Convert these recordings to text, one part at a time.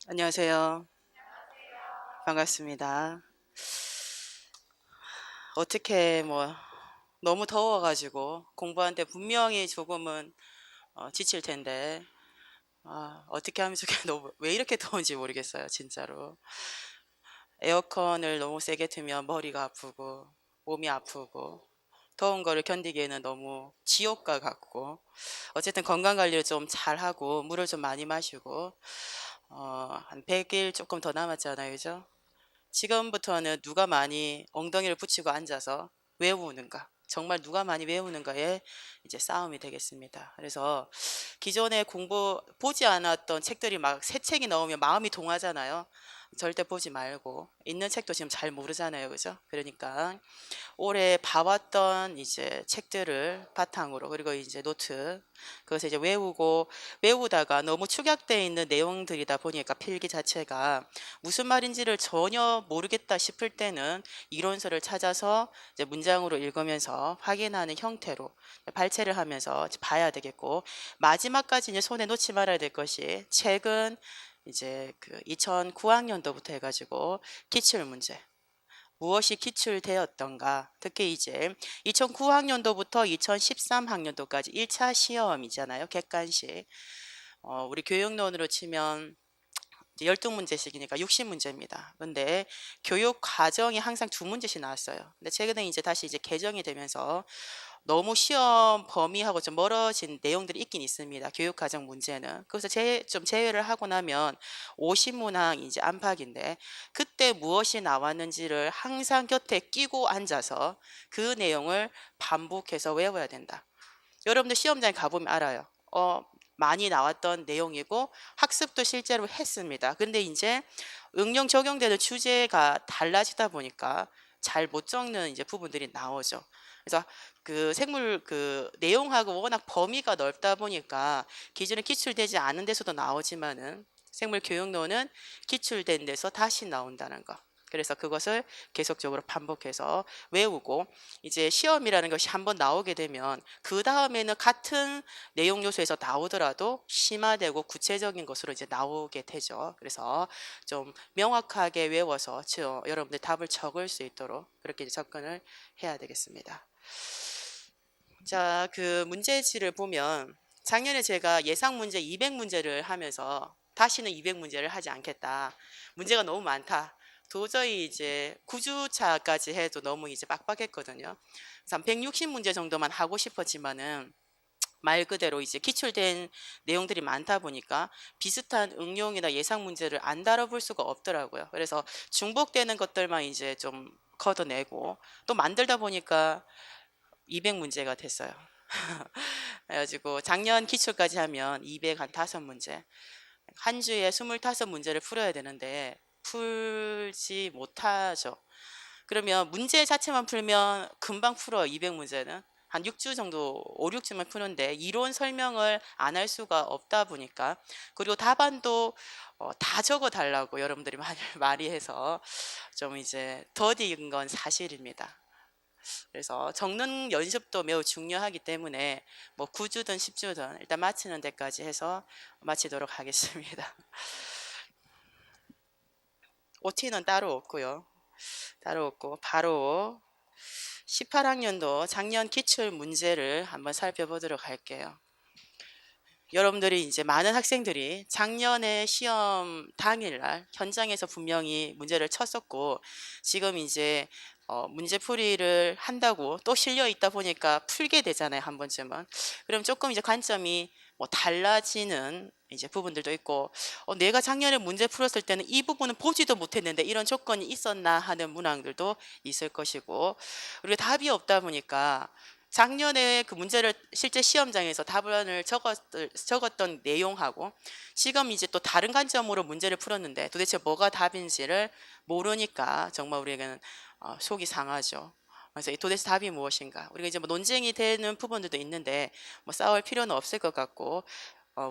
안녕하세요. 반갑습니다. 어떻게 너무 더워가지고 공부하는데 분명히 조금은 지칠 텐데 어떻게 하면 좋게 너무 왜 이렇게 더운지 모르겠어요, 진짜로. 에어컨을 너무 세게 틀면 머리가 아프고 몸이 아프고 더운 거를 견디기에는 너무 지옥과 같고 어쨌든 건강 관리를 좀 잘하고 물을 좀 많이 마시고 한 100일 조금 더 남았잖아요, 그죠? 지금부터는 누가 많이 엉덩이를 붙이고 앉아서 외우는가, 정말 누가 많이 외우는가에 이제 싸움이 되겠습니다. 그래서 기존에 공부 보지 않았던 책들이 막 새 책이 나오면 마음이 동하잖아요. 절대 보지 말고 있는 책도 지금 잘 모르잖아요, 그죠? 그러니까 올해 봐왔던 이제 책들을 바탕으로 그리고 이제 노트 그것을 이제 외우다가 너무 축약되어 있는 내용들이다 보니까 필기 자체가 무슨 말인지를 전혀 모르겠다 싶을 때는 이론서를 찾아서 이제 문장으로 읽으면서 확인하는 형태로 발췌를 하면서 봐야 되겠고 마지막까지 이제 손에 놓지 말아야 될 것이 책은 이제 그 2009학년도부터 해가지고 기출 문제 무엇이 기출되었던가 특히 이제 2009학년도부터 2013학년도까지 1차 시험이잖아요. 객관식. 우리 교육론으로 치면 12문제씩이니까 60문제입니다. 근데 교육 과정이 항상 2문제씩 나왔어요. 근데 최근에 이제 다시 이제 개정이 되면서 너무 시험 범위하고 좀 멀어진 내용들이 있긴 있습니다. 교육과정 문제는. 그래서 좀 제외를 하고 나면 50문항 이제 안팎인데 그때 무엇이 나왔는지를 항상 곁에 끼고 앉아서 그 내용을 반복해서 외워야 된다. 여러분들 시험장에 가보면 알아요. 많이 나왔던 내용이고 학습도 실제로 했습니다. 근데 이제 응용 적용되는 주제가 달라지다 보니까 잘 못 적는 이제 부분들이 나오죠. 그래서 그 생물 그 내용하고 워낙 범위가 넓다 보니까 기존에 기출되지 않은 데서도 나오지만은 생물 교육론은 기출된 데서 다시 나온다는 거. 그래서 그것을 계속적으로 반복해서 외우고 이제 시험이라는 것이 한번 나오게 되면 그 다음에는 같은 내용 요소에서 나오더라도 심화되고 구체적인 것으로 이제 나오게 되죠. 그래서 좀 명확하게 외워서 여러분들 답을 적을 수 있도록 그렇게 접근을 해야 되겠습니다. 자, 그 문제지를 보면 작년에 제가 예상 문제 200문제를 하면서 다시는 200문제를 하지 않겠다. 문제가 너무 많다. 도저히 이제 9주차까지 해도 너무 이제 빡빡했거든요. 그래서 한 160문제 정도만 하고 싶었지만은 말 그대로 이제 기출된 내용들이 많다 보니까 비슷한 응용이나 예상 문제를 안 다뤄볼 수가 없더라고요. 그래서 중복되는 것들만 이제 좀 걷어내고 또 만들다 보니까 200문제가 됐어요. 그래가지고 작년 기출까지 하면 205문제, 한 주에 25문제를 풀어야 되는데 풀지 못하죠. 그러면 문제 자체만 풀면 금방 풀어요. 200문제는. 한 6주 정도, 5, 6주만 푸는데 이론 설명을 안 할 수가 없다 보니까 그리고 답안도 다 적어 달라고 여러분들이 많이 해서 좀 이제 더딘 건 사실입니다. 그래서 적는 연습도 매우 중요하기 때문에 뭐 9주든 10주든 일단 마치는 데까지 해서 마치도록 하겠습니다. OT는 따로 없고요. 따로 없고 바로 18학년도 작년 기출 문제를 한번 살펴보도록 할게요. 여러분들이 이제 많은 학생들이 작년에 시험 당일날 현장에서 분명히 문제를 쳤었고 지금 이제 문제풀이를 한다고 또 실려 있다 보니까 풀게 되잖아요, 한 번쯤은. 그럼 조금 이제 관점이 뭐 달라지는 이제 부분들도 있고 내가 작년에 문제 풀었을 때는 이 부분은 보지도 못했는데 이런 조건이 있었나 하는 문항들도 있을 것이고 그리고 답이 없다 보니까 작년에 그 문제를 실제 시험장에서 답안을 적었던 내용하고 지금 이제 또 다른 관점으로 문제를 풀었는데 도대체 뭐가 답인지를 모르니까 정말 우리에게는 속이 상하죠. 그래서 도대체 답이 무엇인가? 우리가 이제 뭐 논쟁이 되는 부분들도 있는데 뭐 싸울 필요는 없을 것 같고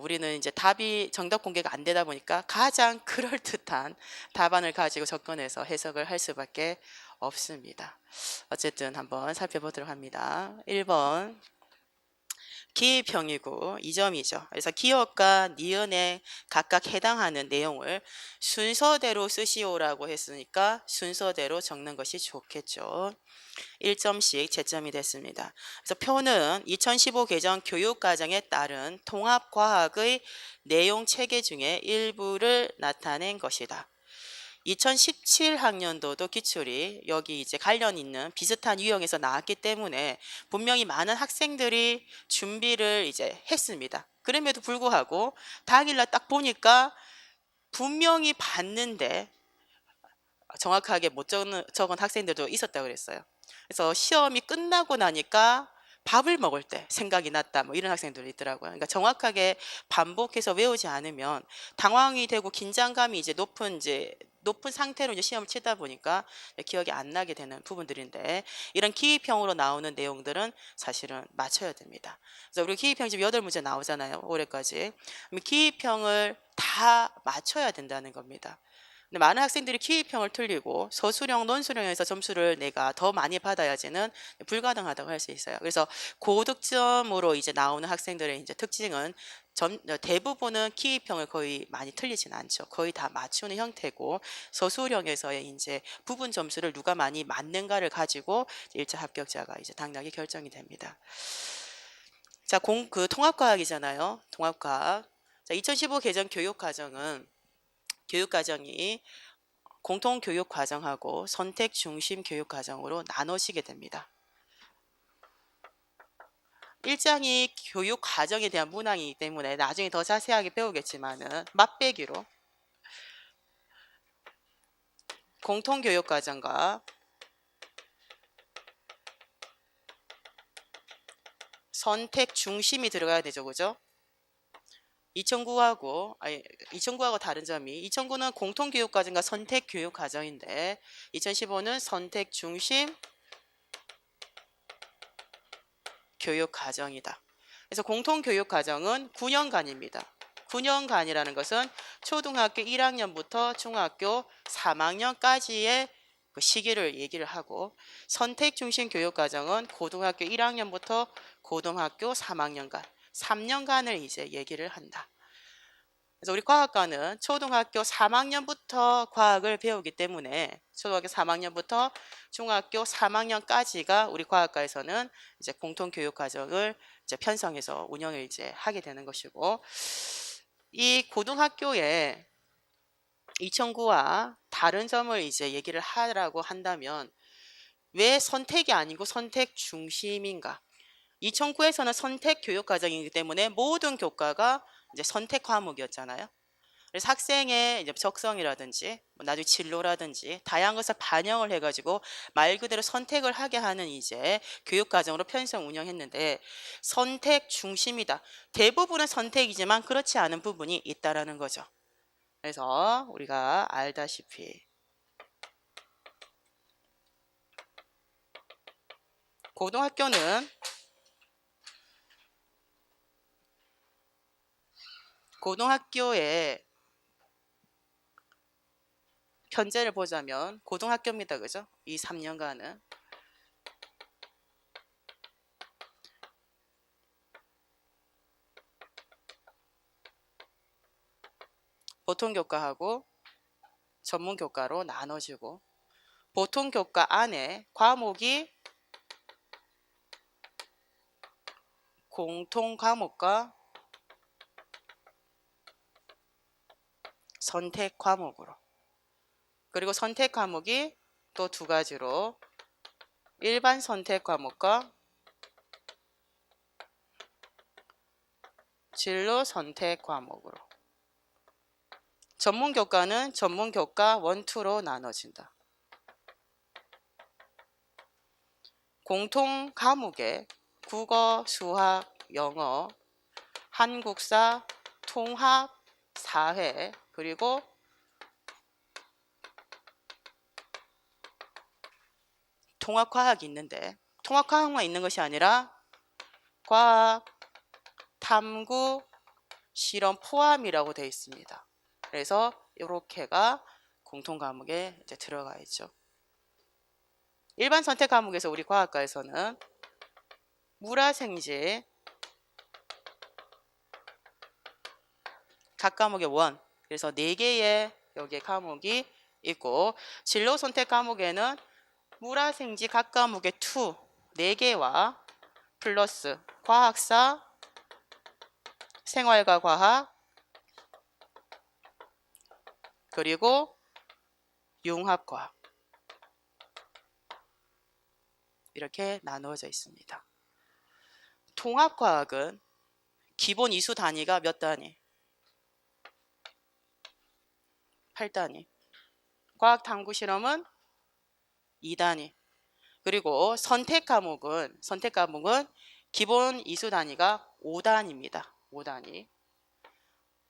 우리는 이제 답이 정답 공개가 안 되다 보니까 가장 그럴듯한 답안을 가지고 접근해서 해석을 할 수밖에 없습니다. 어쨌든 한번 살펴보도록 합니다. 1번 기입형이고 이 점이죠. 그래서 기업과 니은에 각각 해당하는 내용을 순서대로 쓰시오라고 했으니까 순서대로 적는 것이 좋겠죠. 1점씩 채점이 됐습니다. 그래서 표는 2015 개정 교육과정에 따른 통합과학의 내용 체계 중에 일부를 나타낸 것이다. 2017 학년도도 기출이 여기 이제 관련 있는 비슷한 유형에서 나왔기 때문에 분명히 많은 학생들이 준비를 이제 했습니다. 그럼에도 불구하고 당일날 딱 보니까 분명히 봤는데 정확하게 못 적은 학생들도 있었다고 그랬어요. 그래서 시험이 끝나고 나니까 밥을 먹을 때 생각이 났다, 뭐 이런 학생들이 있더라고요. 그러니까 정확하게 반복해서 외우지 않으면 당황이 되고 긴장감이 이제 높은 상태로 이제 시험을 치다 보니까 기억이 안 나게 되는 부분들인데, 이런 기입형으로 나오는 내용들은 사실은 맞춰야 됩니다. 그래서 우리 기입형 지금 8문제 나오잖아요, 올해까지. 기입형을 다 맞춰야 된다는 겁니다. 근데 많은 학생들이 기입형을 틀리고 서술형, 논술형에서 점수를 내가 더 많이 받아야지는 불가능하다고 할 수 있어요. 그래서 고득점으로 이제 나오는 학생들의 이제 특징은 대부분은 기입형을 거의 많이 틀리진 않죠. 거의 다 맞추는 형태고, 서술형에서의 이제 부분 점수를 누가 많이 맞는가를 가지고 1차 합격자가 이제 당락이 결정이 됩니다. 자, 통합과학이잖아요. 통합과학. 자, 2015 개정 교육과정이 공통교육과정하고 선택중심 교육과정으로 나눠지게 됩니다. 1장이 교육과정에 대한 문항이기 때문에 나중에 더 자세하게 배우겠지만은 맛배기로 공통교육과정과 선택중심이 들어가야 되죠, 그죠? 2009하고 다른 점이, 2009는 공통교육과정과 선택교육과정인데 2015는 선택중심 교육과정이다. 그래서 공통교육과정은 9년간입니다. 9년간이라는 것은 초등학교 1학년부터 중학교 3학년까지의 그 시기를 얘기를 하고, 선택중심 교육과정은 고등학교 1학년부터 고등학교 3학년간, 3년간을 이제 얘기를 한다. 그래서 우리 과학과는 초등학교 3학년부터 과학을 배우기 때문에 초등학교 3학년부터 중학교 3학년까지가 우리 과학과에서는 이제 공통교육과정을 이제 편성해서 운영을 이제 하게 되는 것이고, 이 고등학교에 2009와 다른 점을 이제 얘기를 하라고 한다면 왜 선택이 아니고 선택 중심인가? 2009에서는 선택 교육 과정이기 때문에 모든 교과가 이제 선택 과목이었잖아요. 그래서 학생의 이제 적성이라든지 나중에 진로라든지 다양한 것을 반영을 해가지고 말 그대로 선택을 하게 하는 이제 교육 과정으로 편성 운영했는데, 선택 중심이다. 대부분은 선택이지만 그렇지 않은 부분이 있다라는 거죠. 그래서 우리가 알다시피 고등학교의 현재를 보자면 고등학교입니다. 그죠? 이 3년간은 보통교과하고 전문교과로 나눠지고, 보통교과 안에 과목이 공통과목과 선택과목으로, 그리고 선택과목이 또 두 가지로 일반 선택과목과 진로 선택과목으로, 전문교과는 전문교과 1, 2로 나눠진다. 공통과목에 국어, 수학, 영어, 한국사, 통합, 사회, 그리고 통합과학이 있는데, 통합과학만 있는 것이 아니라 과학, 탐구, 실험 포함이라고 되어 있습니다. 그래서 이렇게가 공통과목에 이제 들어가 있죠. 일반 선택 과목에서 우리 과학과에서는 물화생지, 각 과목에 원. 그래서 4개의 여기에 과목이 있고, 진로 선택 과목에는 물화생지 각 과목에 2, 4개와 플러스 과학사, 생활과 과학, 그리고 융합과학 이렇게 나누어져 있습니다. 통합과학은 기본 이수 단위가 몇 단위? 8단위. 과학탐구 실험은 2단위. 그리고 선택 과목은 기본 이수 단위가 5단위입니다. 5단위.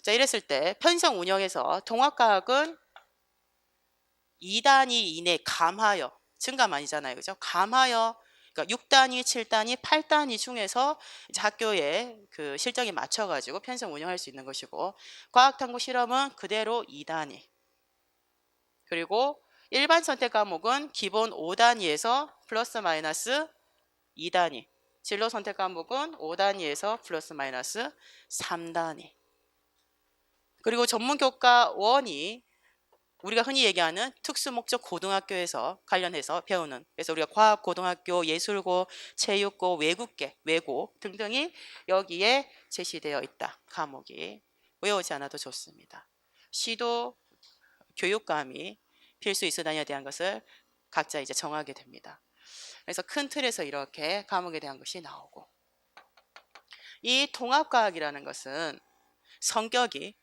자, 이랬을 때 편성 운영에서 통합과학은 2단위 이내 감하여, 증감 아니잖아요. 그죠? 감하여, 그러니까 6단위, 7단위, 8단위 중에서 이제 학교에 그 실정에 맞춰가지고 편성 운영할 수 있는 것이고, 과학탐구 실험은 그대로 2단위. 그리고 일반 선택 과목은 기본 5단위에서 플러스 마이너스 2단위. 진로 선택 과목은 5단위에서 플러스 마이너스 3단위. 그리고 전문교과 1이 우리가 흔히 얘기하는 특수목적 고등학교에서 관련해서 배우는, 그래서 우리가 과학고등학교, 예술고, 체육고, 외국계, 외고 등등이 여기에 제시되어 있다. 과목이 외우지 않아도 좋습니다. 시도 교육감이 필수 이수 단위에 대한 것을 각자 이제 정하게 됩니다. 그래서 큰 틀에서 이렇게 과목에 대한 것이 나오고, 이 통합과학이라는 것은 성격이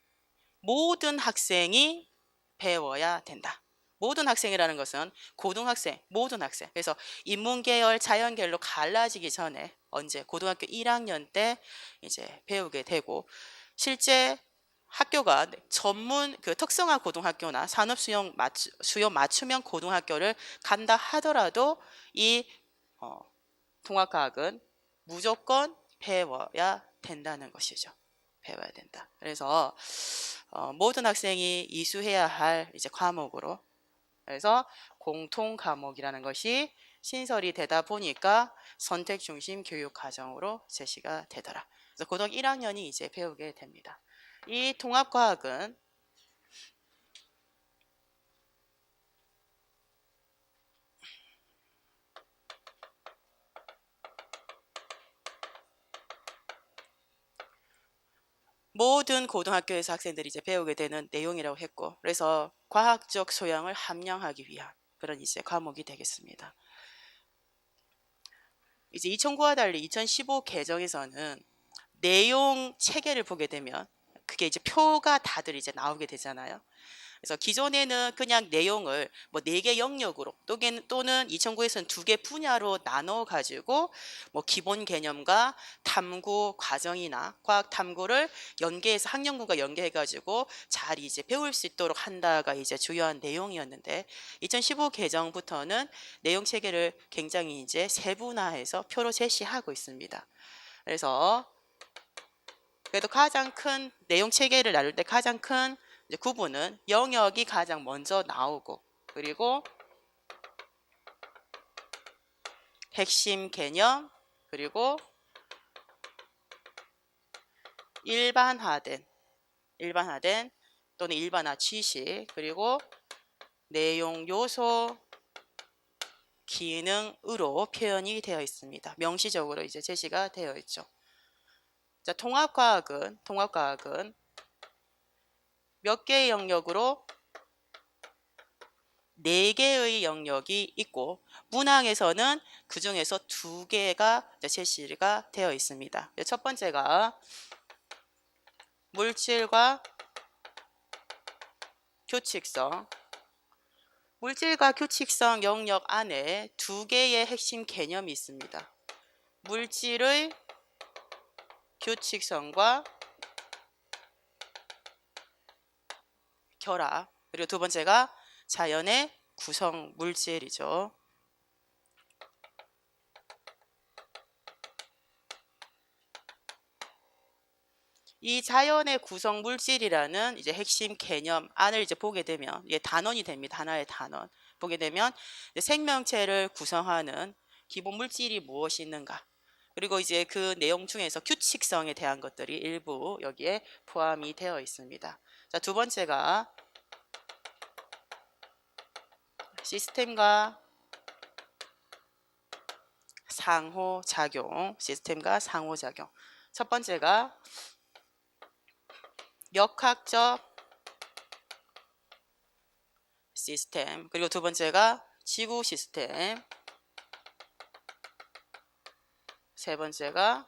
모든 학생이 배워야 된다. 모든 학생이라는 것은 고등학생, 모든 학생. 그래서 인문계열, 자연계열로 갈라지기 전에 언제 고등학교 1학년 때 이제 배우게 되고, 실제 학교가 전문 그 특성화 고등학교나 산업 수요 맞춤형 고등학교를 간다 하더라도 이 통합과학은 무조건 배워야 된다는 것이죠. 배워야 된다. 그래서 모든 학생이 이수해야 할 이제 과목으로, 그래서 공통 과목이라는 것이 신설이 되다 보니까 선택 중심 교육 과정으로 제시가 되더라. 그래서 고등학교 1학년이 이제 배우게 됩니다. 이 통합과학은 모든 고등학교에서 학생들이 이제 배우게 되는 내용이라고 했고, 그래서 과학적 소양을 함양하기 위한 그런 이제 과목이 되겠습니다. 이제 2009와 달리 2015 개정에서는 내용 체계를 보게 되면 그게 이제 표가 다들 이제 나오게 되잖아요. 그래서 기존에는 그냥 내용을 뭐 4개 영역으로 또는 2009에서는 2개 분야로 나눠 가지고 뭐 기본 개념과 탐구 과정이나 과학 탐구를 연계해서 학년군과 연계해 가지고 잘 이제 배울 수 있도록 한다가 이제 주요한 내용이었는데, 2015 개정부터는 내용 체계를 굉장히 이제 세분화해서 표로 제시하고 있습니다. 그래서 그래도 가장 큰 내용 체계를 나눌 때 가장 큰 이제 구분은 영역이 가장 먼저 나오고, 그리고 핵심 개념, 그리고 일반화된 또는 일반화 취식, 그리고 내용 요소, 기능으로 표현이 되어 있습니다. 명시적으로 이제 제시가 되어 있죠. 자, 통합과학은 몇 개의 영역으로 4개의 영역이 있고, 문항에서는 그 중에서 2개가 제시가 되어 있습니다. 첫 번째가 물질과 규칙성. 물질과 규칙성 영역 안에 2개의 핵심 개념이 있습니다. 물질의 규칙성과 결합. 그리고 두 번째가 자연의 구성 물질이죠. 이 자연의 구성 물질이라는 이제 핵심 개념 안을 이제 보게 되면 이게 단원이 됩니다. 하나의 단원. 보게 되면 생명체를 구성하는 기본 물질이 무엇이 있는가? 그리고 이제 그 내용 중에서 규칙성에 대한 것들이 일부 여기에 포함이 되어 있습니다. 자, 두 번째가 시스템과 상호작용, 시스템과 상호작용. 첫 번째가 역학적 시스템, 그리고 두 번째가 지구 시스템, 세 번째가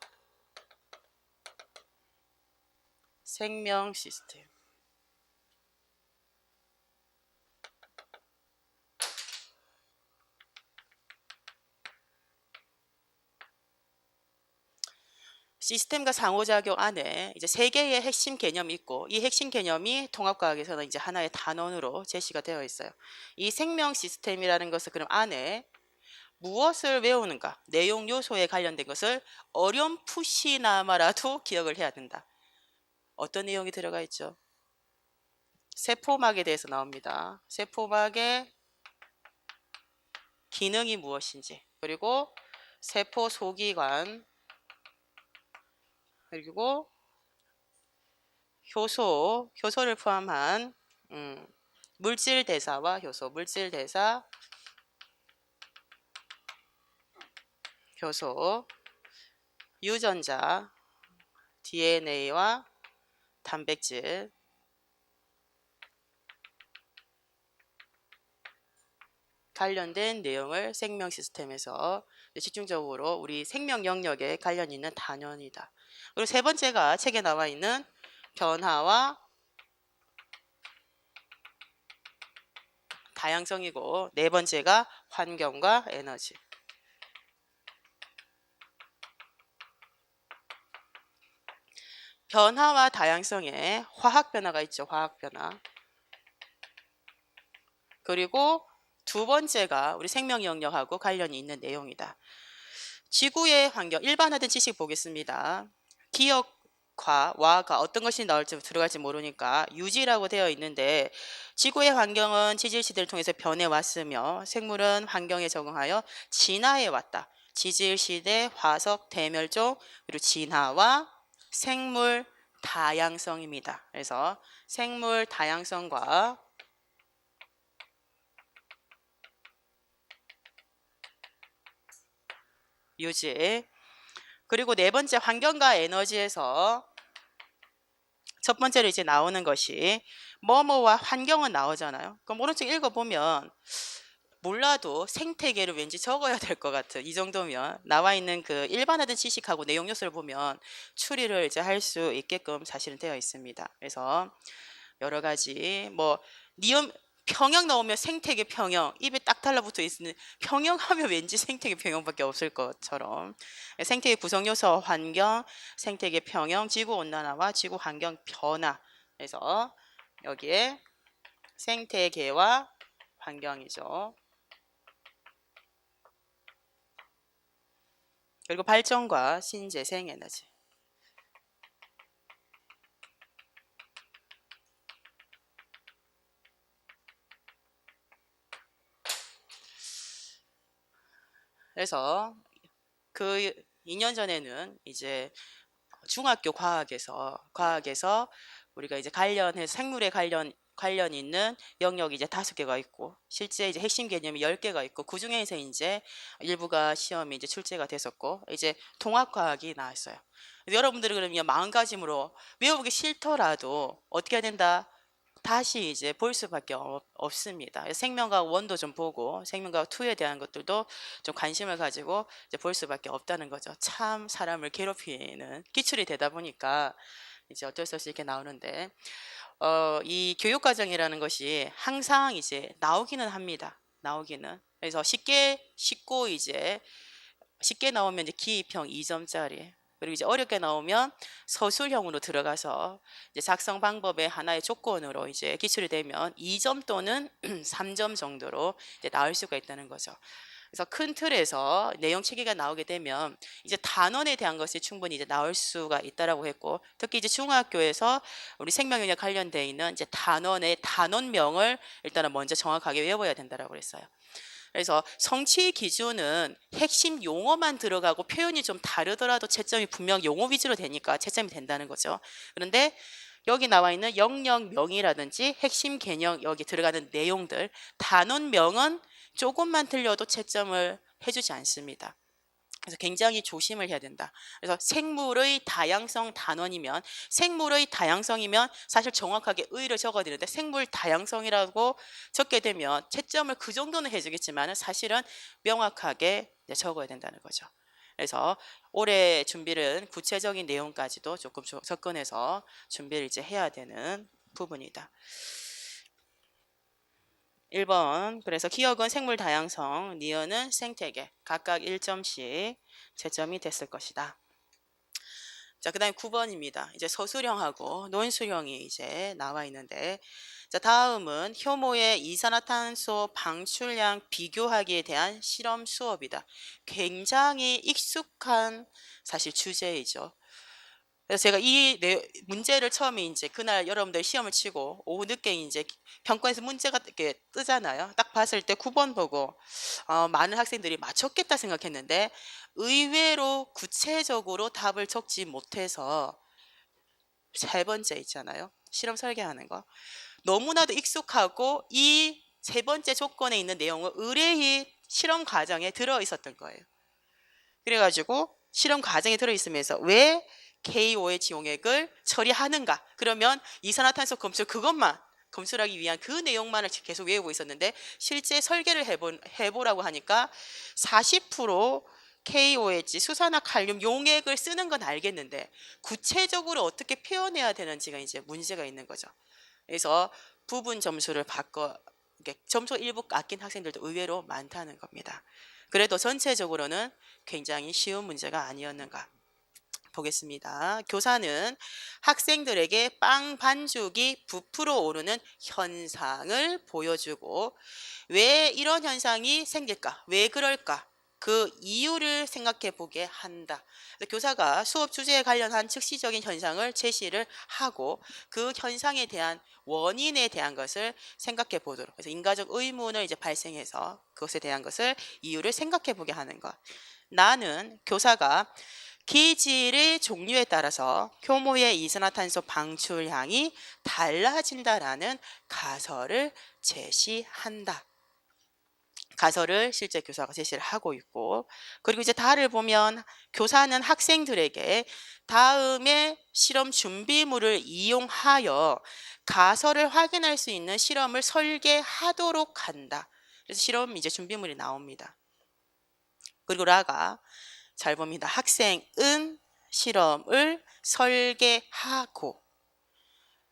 생명 시스템. 시스템과 상호작용 안에 이제 세 개의 핵심 개념이 있고, 이 핵심 개념이 통합과학에서는 이제 하나의 단원으로 제시가 되어 있어요. 이 생명 시스템이라는 것을 그럼 안에 무엇을 외우는가, 내용 요소에 관련된 것을 어렴풋이나마라도 기억을 해야 된다. 어떤 내용이 들어가 있죠? 세포막에 대해서 나옵니다. 세포막의 기능이 무엇인지, 그리고 세포 소기관, 그리고 효소를 포함한 물질 대사와 효소, 물질 대사, 효소, 유전자, DNA와 단백질, 관련된 내용을 생명 시스템에서 집중적으로 우리 생명 영역에 관련 있는 단원이다. 그리고 세 번째가 책에 나와 있는 변화와 다양성이고, 네 번째가 환경과 에너지. 변화와 다양성에 화학 변화가 있죠. 화학 변화. 그리고 두 번째가 우리 생명 영역하고 관련이 있는 내용이다. 지구의 환경, 일반화된 지식 보겠습니다. 기억과 와가 어떤 것이 나올지 들어갈지 모르니까 유지라고 되어 있는데, 지구의 환경은 지질시대를 통해서 변해왔으며 생물은 환경에 적응하여 진화해왔다. 지질시대, 화석, 대멸종, 그리고 진화와 생물 다양성입니다. 그래서 생물 다양성과 유지, 그리고 네 번째 환경과 에너지에서 첫 번째로 이제 나오는 것이 뭐뭐와 환경은 나오잖아요. 그럼 오른쪽 읽어보면 몰라도 생태계를 왠지 적어야 될 것 같은, 이 정도면 나와 있는 그 일반화된 지식하고 내용 요소를 보면 추리를 이제 할 수 있게끔 사실은 되어 있습니다. 그래서 여러 가지 뭐 니은 평형 나오면 생태계 평형, 입에 딱 달라붙어 있는 평형하면 왠지 생태계 평형밖에 없을 것처럼, 생태계 구성 요소 환경, 생태계 평형, 지구 온난화와 지구 환경 변화. 그래서 여기에 생태계와 환경이죠. 그리고 발전과 신재생 에너지. 그래서 그 2년 전에는 이제 중학교 과학에서 우리가 이제 관련해 생물에 관련 있는 영역이 이제 5개가 있고, 실제 이제 핵심 개념이 10개가 있고, 그 중에서 이제 일부가 시험이 이제 출제가 됐었고, 이제 통합과학이 나왔어요. 여러분들이 그러면 마음가짐으로 외우기 싫더라도 어떻게 해야 된다? 다시 이제 볼 수밖에 없습니다. 생명과학 1도 좀 보고 생명과학 2에 대한 것들도 좀 관심을 가지고 이제 볼 수밖에 없다는 거죠. 참 사람을 괴롭히는 기출이 되다 보니까 이제 어쩔 수 없이 이렇게 나오는데, 이 교육과정이라는 것이 항상 이제 나오기는 합니다. 나오기는. 그래서 쉽게 나오면 이제 기입형 2점짜리, 그리고 이제 어렵게 나오면 서술형으로 들어가서 이제 작성 방법의 하나의 조건으로 이제 기출이 되면 2점 또는 3점 정도로 이제 나올 수가 있다는 거죠. 그래서 큰 틀에서 내용 체계가 나오게 되면 이제 단원에 대한 것이 충분히 이제 나올 수가 있다라고 했고, 특히 이제 중학교에서 우리 생명영역 관련되어 있는 이제 단원의 단원명을 일단은 먼저 정확하게 외워야 된다라고 그랬어요. 그래서 성취 기준은 핵심 용어만 들어가고 표현이 좀 다르더라도 채점이 분명 용어 위주로 되니까 채점이 된다는 거죠. 그런데 여기 나와 있는 영역명이라든지 핵심 개념 여기 들어가는 내용들 단원명은 조금만 틀려도 채점을 해주지 않습니다. 그래서 굉장히 조심을 해야 된다. 그래서 생물의 다양성 단원이면 생물의 다양성이면 사실 정확하게 의를 적어야 되는데 생물 다양성이라고 적게 되면 채점을 그 정도는 해주겠지만 사실은 명확하게 적어야 된다는 거죠. 그래서 올해 준비는 구체적인 내용까지도 조금 접근해서 준비를 이제 해야 되는 부분이다. 1번 그래서 기억은 생물 다양성, 니은은 생태계 각각 1점씩 채점이 됐을 것이다. 자, 그 다음에 9번입니다. 이제 서술형하고 논술형이 이제 나와 있는데, 자, 다음은 효모의 이산화탄소 방출량 비교하기에 대한 실험 수업이다. 굉장히 익숙한 사실 주제이죠. 그래서 제가 이 문제를 처음에 이제 그날 여러분들 시험을 치고 오후 늦게 이제 평가에서 문제가 이렇게 뜨잖아요. 딱 봤을 때 9번 보고 많은 학생들이 맞췄겠다 생각했는데 의외로 구체적으로 답을 적지 못해서 세 번째 있잖아요. 실험 설계하는 거. 너무나도 익숙하고 이 세 번째 조건에 있는 내용은 의뢰히 실험 과정에 들어 있었던 거예요. 그래가지고 실험 과정에 들어 있으면서 왜 KOH 용액을 처리하는가? 그러면 이산화탄소 검출 그것만 검출하기 위한 그 내용만을 계속 외우고 있었는데 실제 설계를 해보라고 하니까 40% KOH 수산화 칼륨 용액을 쓰는 건 알겠는데 구체적으로 어떻게 표현해야 되는지가 이제 문제가 있는 거죠. 그래서 부분 점수를 바꿔 점수 일부 깎인 학생들도 의외로 많다는 겁니다. 그래도 전체적으로는 굉장히 쉬운 문제가 아니었는가 보겠습니다. 교사는 학생들에게 빵 반죽이 부풀어 오르는 현상을 보여주고 왜 이런 현상이 생길까? 왜 그럴까? 그 이유를 생각해 보게 한다. 교사가 수업 주제에 관련한 즉시적인 현상을 제시를 하고 그 현상에 대한 원인에 대한 것을 생각해 보도록. 그래서 인과적 의문을 이제 발생해서 그것에 대한 것을 이유를 생각해 보게 하는 것. 나는 교사가 기질의 종류에 따라서 효모의 이산화탄소 방출량이 달라진다라는 가설을 제시한다. 가설을 실제 교사가 제시를 하고 있고 그리고 이제 다를 보면 교사는 학생들에게 다음에 실험 준비물을 이용하여 가설을 확인할 수 있는 실험을 설계하도록 한다. 그래서 실험 이제 준비물이 나옵니다. 그리고 라가 잘 봅니다. 학생은 실험을 설계하고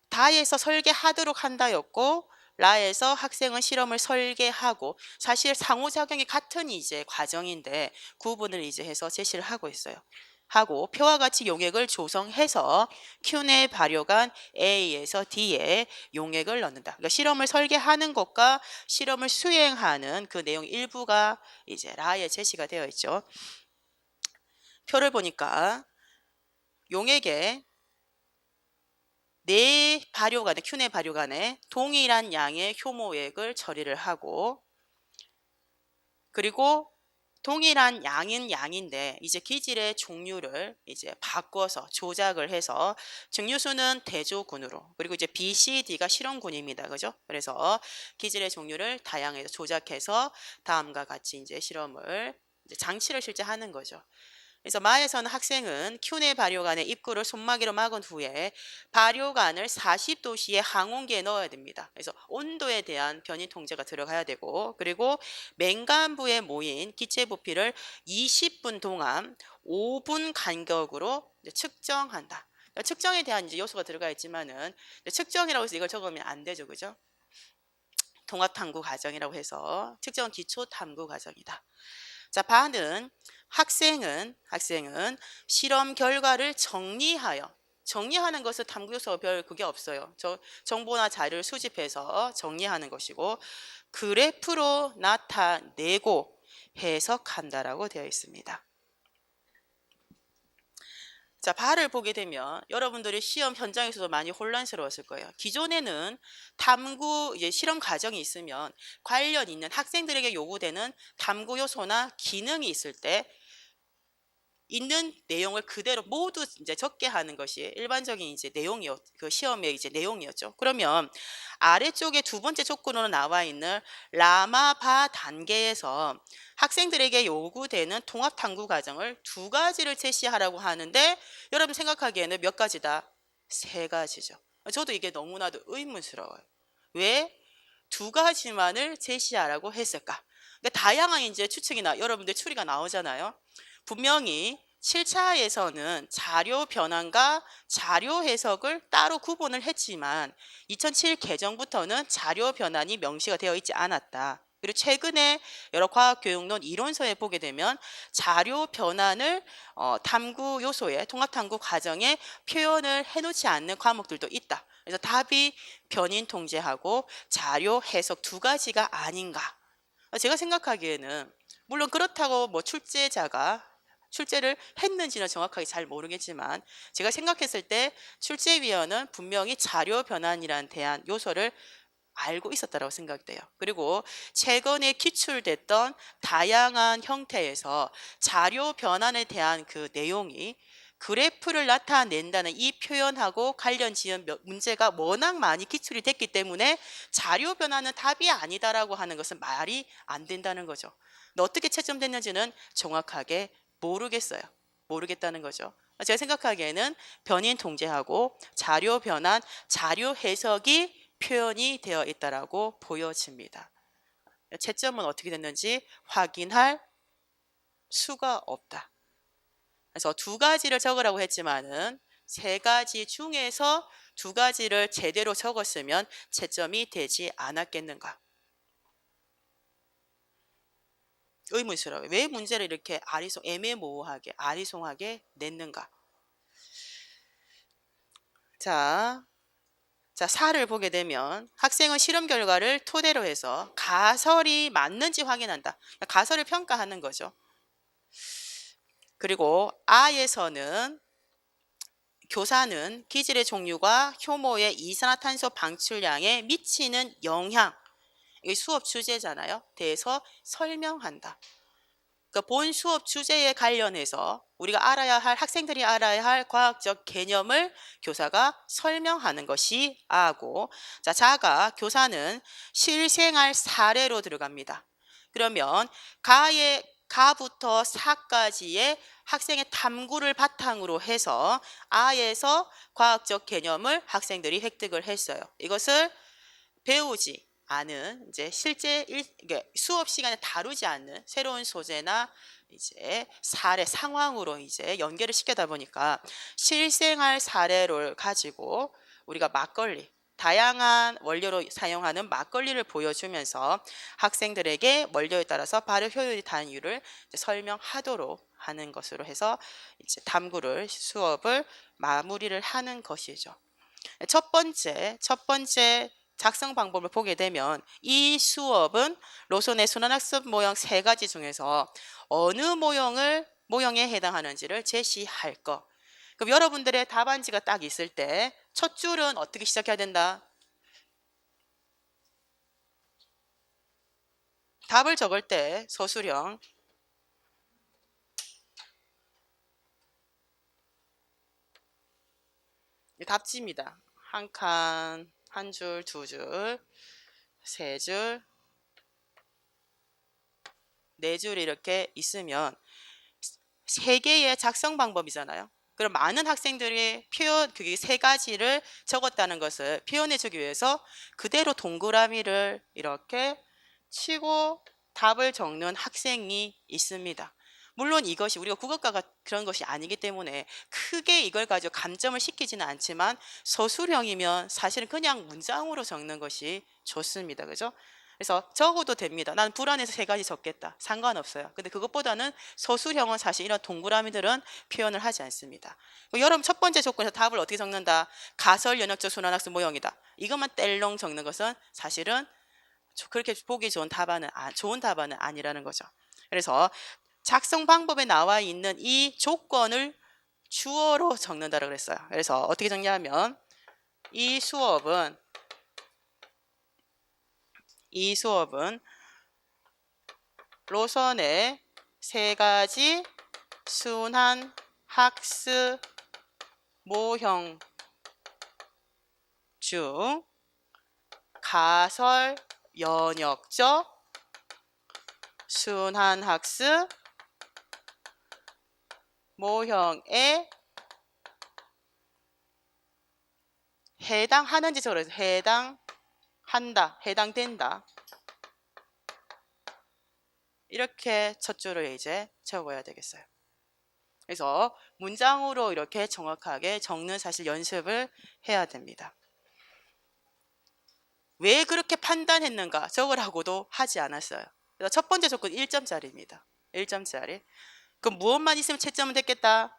다에서 설계하도록 한다였고 라에서 학생은 실험을 설계하고 사실 상호작용이 같은 이제 과정인데 구분을 이제 해서 제시를 하고 있어요. 하고 표와 같이 용액을 조성해서 Q내 발효관 A에서 D에 용액을 넣는다. 그러니까 실험을 설계하는 것과 실험을 수행하는 그 내용 일부가 이제 라에 제시가 되어 있죠. 표를 보니까 용액에 네 발효관에 Q내 발효관에 동일한 양의 효모액을 처리를 하고 그리고 동일한 양인 양인데 이제 기질의 종류를 이제 바꿔서 조작을 해서 증류수는 대조군으로 그리고 이제 B, C, D가 실험군입니다. 그죠? 그래서 기질의 종류를 다양해서 조작해서 다음과 같이 이제 실험을 이제 장치를 실제 하는 거죠. 그래서 마에서는 학생은 Q내 발효관의 입구를 손막이로 막은 후에 발효관을 40도씨의 항온기에 넣어야 됩니다. 그래서 온도에 대한 변이 통제가 들어가야 되고 그리고 맹간부에 모인 기체 부피를 20분 동안 5분 간격으로 측정한다. 측정에 대한 이제 요소가 들어가 있지만은 측정이라고 해서 이걸 적으면 안 되죠. 그죠? 통합탐구 과정이라고 해서 측정은 기초 탐구 과정이다. 자, 반은 학생은 실험 결과를 정리하는 것은 탐구 요소가 별 그게 없어요. 정보나 자료를 수집해서 정리하는 것이고 그래프로 나타내고 해석한다라고 되어 있습니다. 자, 발을 보게 되면 여러분들이 시험 현장에서도 많이 혼란스러웠을 거예요. 기존에는 탐구 이제 실험 과정이 있으면 관련 있는 학생들에게 요구되는 탐구 요소나 기능이 있을 때 있는 내용을 그대로 모두 이제 적게 하는 것이 일반적인 이제 그 시험의 이제 내용이었죠. 그러면 아래쪽에 두 번째 조건으로 나와 있는 라마바 단계에서 학생들에게 요구되는 통합 탐구 과정을 두 가지를 제시하라고 하는데 여러분 생각하기에는 몇 가지다? 세 가지죠. 저도 이게 너무나도 의문스러워요. 왜 두 가지만을 제시하라고 했을까? 그러니까 다양한 이제 추측이나 여러분들 추리가 나오잖아요. 분명히 7차에서는 자료 변환과 자료 해석을 따로 구분을 했지만 2007 개정부터는 자료 변환이 명시가 되어 있지 않았다. 그리고 최근에 여러 과학교육론 이론서에 보게 되면 자료 변환을 탐구 요소에 통합탐구 과정에 표현을 해놓지 않는 과목들도 있다. 그래서 답이 변인 통제하고 자료 해석 두 가지가 아닌가. 제가 생각하기에는 물론 그렇다고 뭐 출제를 했는지는 정확하게 잘 모르겠지만 제가 생각했을 때 출제위원은 분명히 자료 변환이란 대한 요소를 알고 있었다고 생각돼요. 그리고 최근에 기출됐던 다양한 형태에서 자료 변환에 대한 그 내용이 그래프를 나타낸다는 이 표현하고 관련 지은 문제가 워낙 많이 기출이 됐기 때문에 자료 변환은 답이 아니다라고 하는 것은 말이 안 된다는 거죠. 근데 어떻게 채점됐는지는 정확하게 모르겠다는 거죠. 제가 생각하기에는 변인 통제하고 자료 변환, 자료 해석이 표현이 되어 있다라고 보여집니다. 채점은 어떻게 됐는지 확인할 수가 없다. 그래서 두 가지를 적으라고 했지만은 세 가지 중에서 두 가지를 제대로 적었으면 채점이 되지 않았겠는가? 의문스러워요. 왜 문제를 이렇게 애매모호하게 아리송하게 냈는가? 자, 4를 보게 되면 학생은 실험 결과를 토대로 해서 가설이 맞는지 확인한다. 가설을 평가하는 거죠. 그리고 I에서는 교사는 기질의 종류가 효모의 이산화탄소 방출량에 미치는 영향, 이게 수업 주제잖아요. 대해서 설명한다. 그러니까 본 수업 주제에 관련해서 우리가 학생들이 알아야 할 과학적 개념을 교사가 설명하는 것이 A고, 자가 교사는 실생활 사례로 들어갑니다. 그러면 가부터 사까지의 학생의 탐구를 바탕으로 해서 A에서 과학적 개념을 학생들이 획득을 했어요. 이것을 배우지 않은 이제 수업 시간에 다루지 않는 새로운 소재나 이제 사례 상황으로 이제 연계를 시켜다 보니까 실생활 사례를 가지고 우리가 다양한 원료로 사용하는 막걸리를 보여주면서 학생들에게 원료에 따라서 발효 효율이 다른 이유를 설명하도록 하는 것으로 해서 이제 수업을 마무리를 하는 것이죠. 첫 번째 작성 방법을 보게 되면 이 수업은 로손의 순환학습 모형 세 가지 중에서 어느 모형에 해당하는지를 제시할 것. 그럼 여러분들의 답안지가 딱 있을 때 첫 줄은 어떻게 시작해야 된다? 답을 적을 때 서술형 답지입니다. 한 칸, 한 줄, 두 줄, 세 줄, 네 줄 이렇게 있으면 세 개의 작성 방법이잖아요. 그럼 많은 학생들이 그게 세 가지를 적었다는 것을 표현해주기 위해서 그대로 동그라미를 이렇게 치고 답을 적는 학생이 있습니다. 물론 이것이 우리가 국어과가 그런 것이 아니기 때문에 크게 이걸 가지고 감점을 시키지는 않지만 서술형이면 사실은 그냥 문장으로 적는 것이 좋습니다. 그죠? 그래서 적어도 됩니다. 난 불안해서 세 가지 적겠다. 상관없어요. 근데 그것보다는 서술형은 사실 이런 동그라미들은 표현을 하지 않습니다. 여러분 첫 번째 조건에서 답을 어떻게 적는다? 가설 연역적 순환학습 모형이다. 이것만 뗄렁 적는 것은 사실은 그렇게 보기 좋은 답안은 아니라는 거죠. 그래서 작성 방법에 나와 있는 이 조건을 주어로 적는다고 그랬어요. 그래서 어떻게 적냐면 이 수업은 로선의 세 가지 순환 학습 모형 중 가설 연역적 순환 학습 모형에 해당하는지 적어요. 해당한다, 해당된다. 이렇게 첫 줄을 이제 적어야 되겠어요. 그래서 문장으로 이렇게 정확하게 적는 사실 연습을 해야 됩니다. 왜 그렇게 판단했는가 적으라고도 하지 않았어요. 그래서 첫 번째 조건 1점짜리입니다. 1점짜리. 그럼 무엇만 있으면 채점은 됐겠다?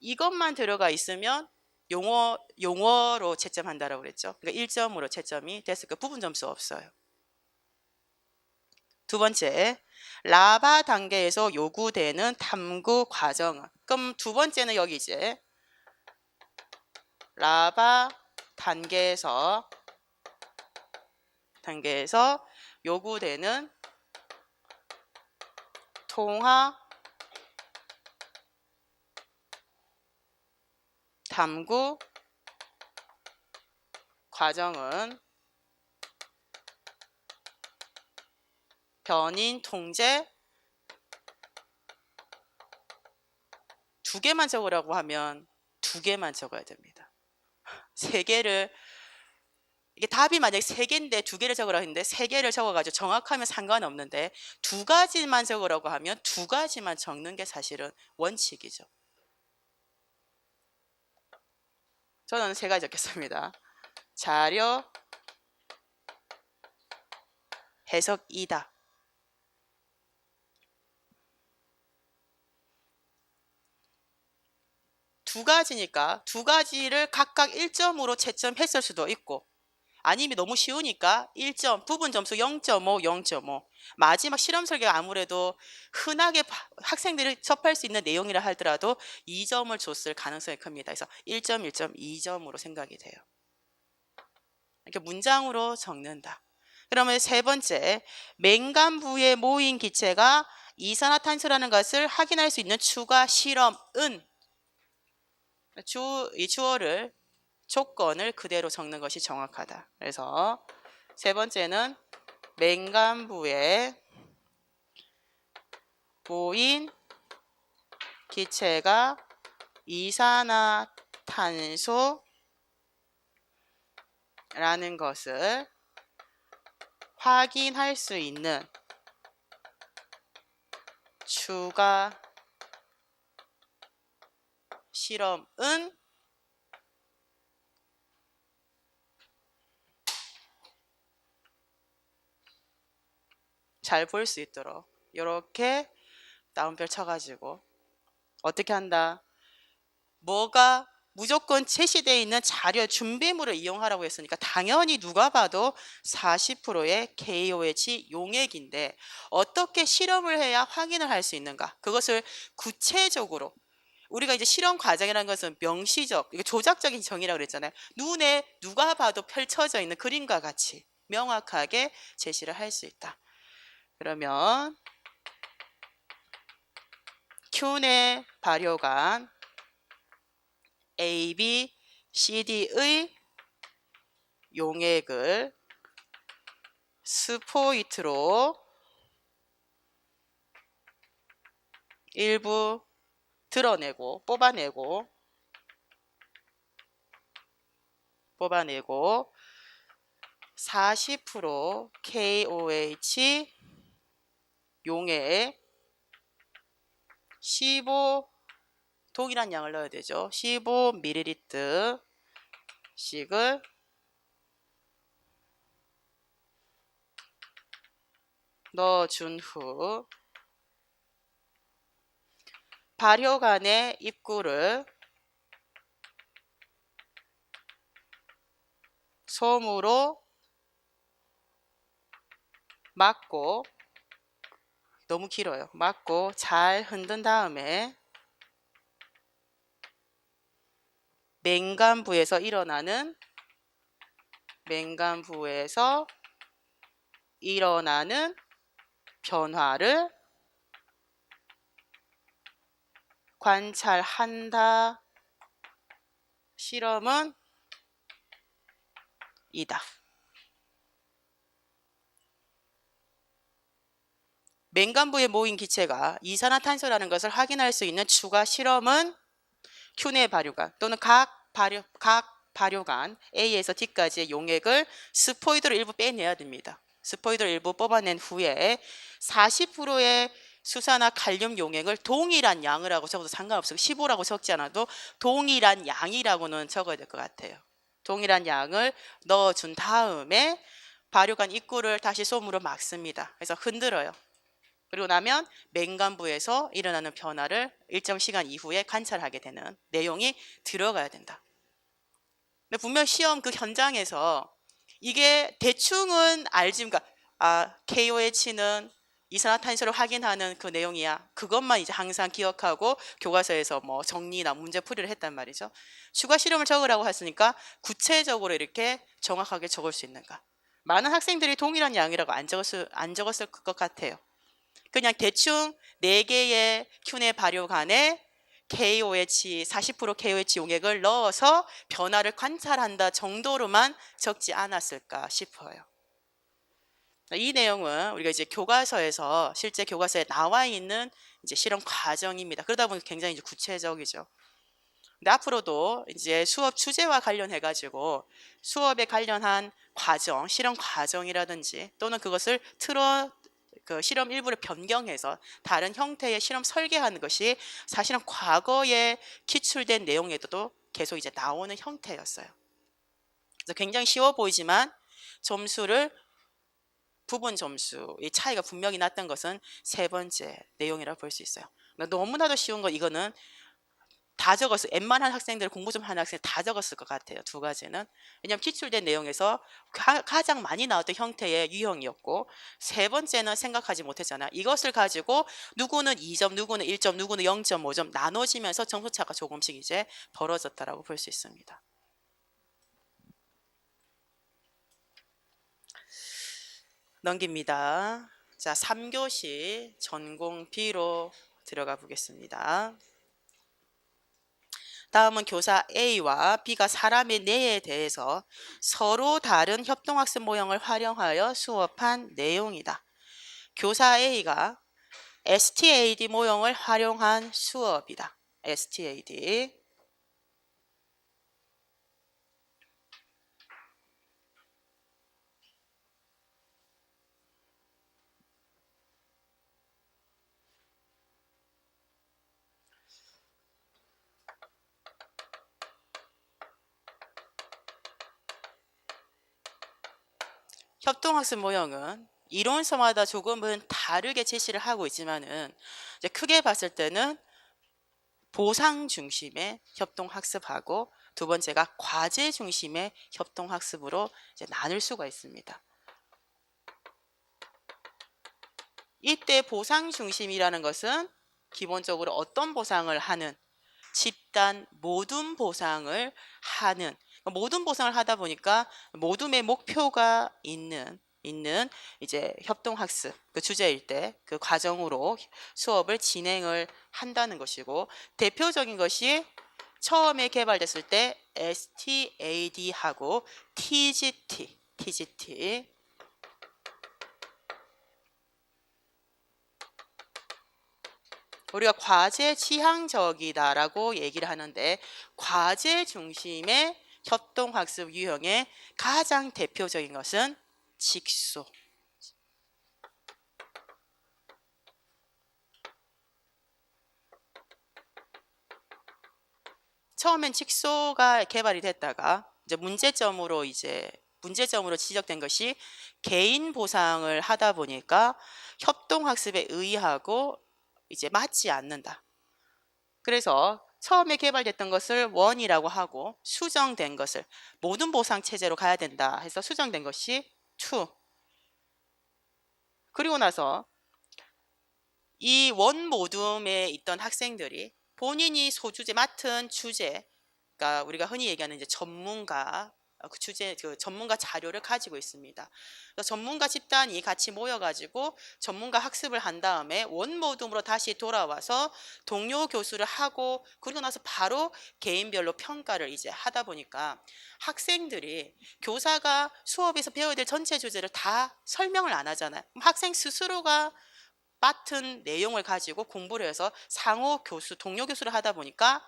이것만 들어가 있으면 용어로 채점한다라고 그랬죠. 그러니까 1점으로 채점이 됐을까? 부분 점수 없어요. 두 번째, 라바 단계에서 요구되는 탐구 과정은, 그럼 두 번째는 여기 이제 라바 단계에서 요구되는 통화 탐구 과정은 변인 통제 두 개만 적으라고 하면 두 개만 적어야 됩니다. 세 개를, 이게 답이 만약에 세 개인데 두 개를 적으라고 했는데 세 개를 적어가지고 정확하면 상관없는데 두 가지만 적으라고 하면 두 가지만 적는 게 사실은 원칙이죠. 저는 세 가지 적겠습니다. 자료 해석이다. 두 가지니까 두 가지를 각각 1점으로 채점했을 수도 있고, 아니면 너무 쉬우니까 1점, 부분 점수 0.5, 0.5. 마지막 실험 설계가 아무래도 흔하게 학생들이 접할 수 있는 내용이라 하더라도 2점을 줬을 가능성이 큽니다. 그래서 1점, 1점, 2점으로 생각이 돼요. 이렇게 문장으로 적는다. 그러면 세 번째, 맹간부에 모인 기체가 이산화탄소라는 것을 확인할 수 있는 추가 실험은, 이 주어를 조건을 그대로 적는 것이 정확하다. 그래서 세 번째는 맹간부에 모인 기체가 이산화탄소라는 것을 확인할 수 있는 추가 실험은 잘 볼 수 있도록 이렇게 따옴표 쳐가지고 어떻게 한다? 뭐가 무조건 제시되어 있는 자료 준비물을 이용하라고 했으니까 당연히 누가 봐도 40%의 KOH 용액인데 어떻게 실험을 해야 확인을 할 수 있는가? 그것을 구체적으로, 우리가 이제 실험 과정이라는 것은 명시적, 조작적인 정의라고 그랬잖아요. 눈에 누가 봐도 펼쳐져 있는 그림과 같이 명확하게 제시를 할 수 있다. 그러면 큐네 발효관 A, B, C, D의 용액을 스포이트로 일부 드러내고 뽑아내고 40% KOH 용액 15 동일한 양을 넣어야 되죠. 15ml 씩을 넣어준 후 발효관의 입구를 솜으로 막고, 너무 길어요. 막고 잘 흔든 다음에 맹간부에서 일어나는 변화를 관찰한다. 실험은 이다. 맹간부에 모인 기체가 이산화탄소라는 것을 확인할 수 있는 추가 실험은 큐네 발효관 또는 각 발효관 A에서 D까지의 용액을 스포이드로 일부 빼내야 됩니다. 스포이드를 일부 뽑아낸 후에 40%의 수산화 칼륨 용액을 동일한 양을 하고 적어도 상관없어요. 15라고 적지 않아도 동일한 양이라고는 적어야 될 것 같아요. 동일한 양을 넣어준 다음에 발효관 입구를 다시 솜으로 막습니다. 그래서 흔들어요. 그리고 나면 맹간부에서 일어나는 변화를 일정 시간 이후에 관찰하게 되는 내용이 들어가야 된다. 근데 분명 시험 그 현장에서 이게 대충은 알지, 그러니까 KOH는 이산화탄소를 확인하는 그 내용이야. 그것만 이제 항상 기억하고 교과서에서 뭐 정리나 문제풀이를 했단 말이죠. 추가 실험을 적으라고 했으니까 구체적으로 이렇게 정확하게 적을 수 있는가. 많은 학생들이 동일한 양이라고 안 적었을 것 같아요. 그냥 대충 4개의 큐네 발효관에 KOH 40% KOH 용액을 넣어서 변화를 관찰한다 정도로만 적지 않았을까 싶어요. 이 내용은 우리가 이제 교과서에서 실제 교과서에 나와 있는 이제 실험 과정입니다. 그러다 보니 굉장히 이제 구체적이죠. 근데 앞으로도 이제 수업 주제와 관련해 가지고 수업에 관련한 과정, 실험 과정이라든지 또는 그것을 그 실험 일부를 변경해서 다른 형태의 실험 설계하는 것이 사실은 과거에 기출된 내용에도 계속 이제 나오는 형태였어요. 그래서 굉장히 쉬워 보이지만 부분 점수의 차이가 분명히 났던 것은 세 번째 내용이라고 볼 수 있어요. 너무나도 쉬운 거 이거는 다 적었어요. 웬만한 학생들 공부 좀 하는 학생 다 적었을 것 같아요. 두 가지는. 왜냐하면 기출된 내용에서 가장 많이 나왔던 형태의 유형이었고 세 번째는 생각하지 못했잖아. 이것을 가지고 누구는 2점, 누구는 1점, 누구는 0.5점 나눠지면서 점수차가 조금씩 이제 벌어졌다라고 볼 수 있습니다. 넘깁니다. 자, 3교시 전공 B로 들어가 보겠습니다. 다음은 교사 A와 B가 사람의 뇌에 대해서 서로 다른 협동학습 모형을 활용하여 수업한 내용이다. 교사 A가 STAD 모형을 활용한 수업이다. STAD. 협동학습 모형은 이론서마다 조금은 다르게 제시를 하고 있지만은 이제 크게 봤을 때는 보상 중심의 협동학습하고 두 번째가 과제 중심의 협동학습으로 이제 나눌 수가 있습니다. 이때 보상 중심이라는 것은 기본적으로 어떤 보상을 하는 집단 모둠 보상을 하는 모둠 보상을 하다 보니까 모둠의 목표가 있는 이제 협동학습 그 주제일 때 그 과정으로 수업을 진행을 한다는 것이고 대표적인 것이 처음에 개발됐을 때 STAD하고 TGT 우리가 과제 지향적이다라고 얘기를 하는데 과제 중심의 협동학습 유형의 가장 대표적인 것은 직소. 처음엔 직소가 개발이 됐다가 이제 문제점으로 지적된 것이 개인 보상을 하다 보니까 협동학습에 의하고 이제 맞지 않는다. 그래서 처음에 개발됐던 것을 원이라고 하고 수정된 것을 모든 보상 체제로 가야 된다 해서 수정된 것이 투. 그리고 나서 이 원 모둠에 있던 학생들이 본인이 맡은 주제 그러니까 우리가 흔히 얘기하는 이제 전문가 그 주제 그 전문가 자료를 가지고 있습니다. 그래서 전문가 집단이 같이 모여가지고 전문가 학습을 한 다음에 원모둠으로 다시 돌아와서 동료 교수를 하고 그러고 나서 바로 개인별로 평가를 이제 하다 보니까 학생들이 교사가 수업에서 배워야 될 전체 주제를 다 설명을 안 하잖아요. 학생 스스로가 맡은 내용을 가지고 공부를 해서 상호 교수, 동료 교수를 하다 보니까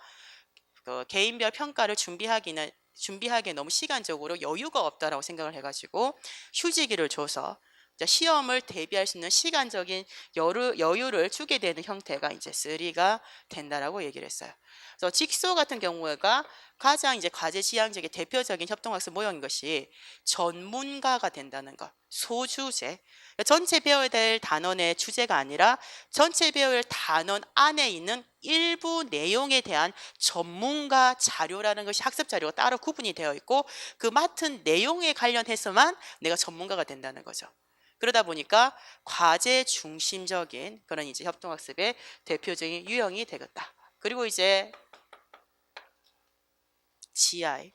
그 개인별 평가를 준비하기에 너무 시간적으로 여유가 없다라고 생각을 해가지고 휴지기를 줘서 시험을 대비할 수 있는 시간적인 여유를 주게 되는 형태가 이제 3가 된다라고 얘기를 했어요. 그래서 직소 같은 경우가 가장 이제 과제 지향적인 대표적인 협동학습 모형인 것이 전문가가 된다는 것, 소주제. 전체 배워야 될 단원의 주제가 아니라 전체 배워야 할 단원 안에 있는 일부 내용에 대한 전문가 자료라는 것이 학습 자료가 따로 구분이 되어 있고 그 맡은 내용에 관련해서만 내가 전문가가 된다는 거죠. 그러다 보니까 과제 중심적인 그런 이제 협동학습의 대표적인 유형이 되겠다. 그리고 이제 GI.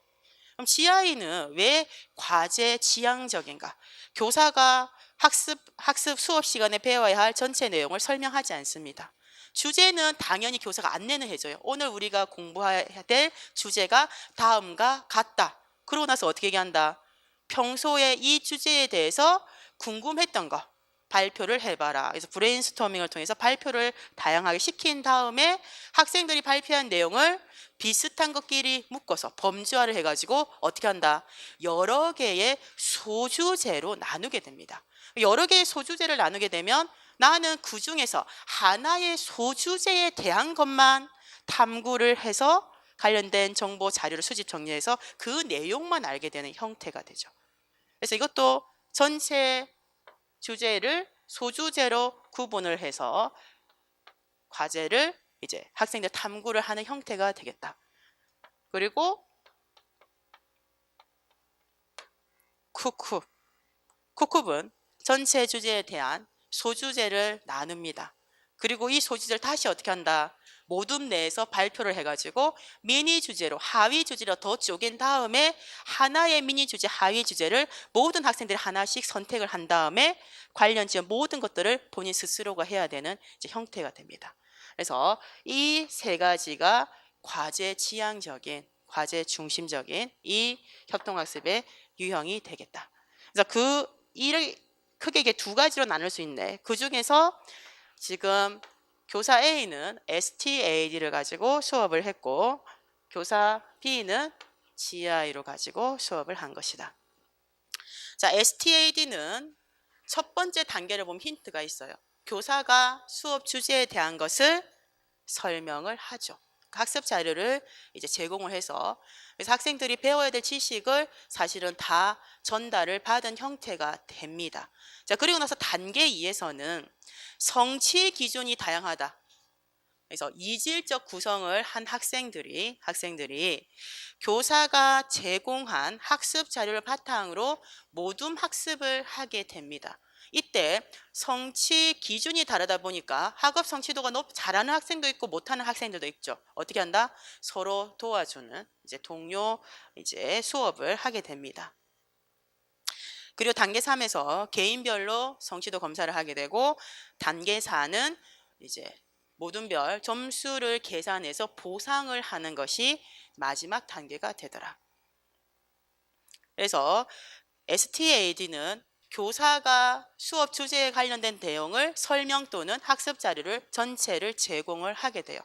그럼 GI는 왜 과제 지향적인가? 교사가 학습 수업 시간에 배워야 할 전체 내용을 설명하지 않습니다. 주제는 당연히 교사가 안내는 해줘요. 오늘 우리가 공부해야 될 주제가 다음과 같다. 그러고 나서 어떻게 얘기한다? 평소에 이 주제에 대해서 궁금했던 거 발표를 해봐라. 그래서 브레인스토밍을 통해서 발표를 다양하게 시킨 다음에 학생들이 발표한 내용을 비슷한 것끼리 묶어서 범주화를 해가지고 어떻게 한다? 여러 개의 소주제로 나누게 됩니다. 여러 개의 소주제를 나누게 되면 나는 그 중에서 하나의 소주제에 대한 것만 탐구를 해서 관련된 정보 자료를 수집 정리해서 그 내용만 알게 되는 형태가 되죠. 그래서 이것도 전체 주제를 소주제로 구분을 해서 과제를 이제 학생들 탐구를 하는 형태가 되겠다. 그리고 쿠쿱은 전체 주제에 대한 소주제를 나눕니다. 그리고 이 소주제를 다시 어떻게 한다? 모둠 내에서 발표를 해가지고 미니 주제로 하위 주제로 더 쪼갠 다음에 하나의 미니 주제 하위 주제를 모든 학생들이 하나씩 선택을 한 다음에 관련 지역 모든 것들을 본인 스스로가 해야 되는 이제 형태가 됩니다. 그래서 이 3가지가 과제 지향적인 과제 중심적인 이 협동학습의 유형이 되겠다. 그래서 이를 크게 이게 2가지로 나눌 수 있네. 그 중에서 지금 교사 A는 STAD를 가지고 수업을 했고 교사 B는 GI로 가지고 수업을 한 것이다. 자, STAD는 첫 번째 단계를 보면 힌트가 있어요. 교사가 수업 주제에 대한 것을 설명을 하죠. 학습 자료를 이제 제공을 해서 그래서 학생들이 배워야 될 지식을 사실은 다 전달을 받은 형태가 됩니다. 자, 그리고 나서 단계 2에서는 성취 기준이 다양하다. 그래서 이질적 구성을 한 학생들이 교사가 제공한 학습 자료를 바탕으로 모둠 학습을 하게 됩니다. 이때 성취 기준이 다르다 보니까 학업 성취도가 잘하는 학생도 있고 못하는 학생들도 있죠. 어떻게 한다? 서로 도와주는 이제 동료 이제 수업을 하게 됩니다. 그리고 단계 3에서 개인별로 성취도 검사를 하게 되고 단계 4는 이제 모둠별 점수를 계산해서 보상을 하는 것이 마지막 단계가 되더라. 그래서 STAD는 교사가 수업 주제에 관련된 내용을 설명 또는 학습 자료를 전체를 제공을 하게 돼요.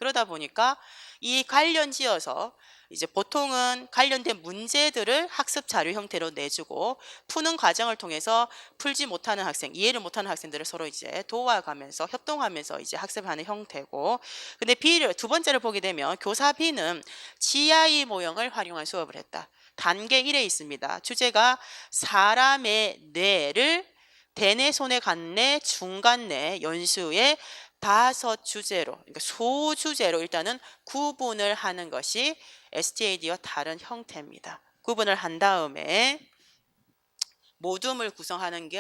그러다 보니까 이 관련 지어서 이제 보통은 관련된 문제들을 학습 자료 형태로 내주고 푸는 과정을 통해서 풀지 못하는 학생, 이해를 못하는 학생들을 서로 이제 도와가면서 협동하면서 이제 학습하는 형태고, 근데 두 번째를 보게 되면 교사 B는 GI 모형을 활용한 수업을 했다. 단계 1에 있습니다. 주제가 사람의 뇌를 대뇌, 손의 간뇌, 중간뇌, 연수의 5주제로, 그러니까 소주제로 일단은 구분을 하는 것이 STAD와 다른 형태입니다. 구분을 한 다음에 모둠을 구성하는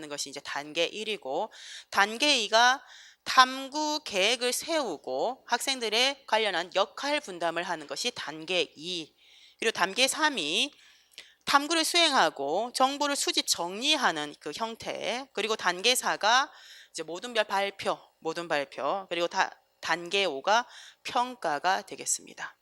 것이 이제 단계 1이고, 단계 2가 탐구 계획을 세우고 학생들의 관련한 역할 분담을 하는 것이 단계 2. 그리고 단계 3이 탐구를 수행하고 정보를 수집 정리하는 그 형태. 그리고 단계 4가 이제 모든별 발표, 모든 발표. 그리고 단계 5가 평가가 되겠습니다.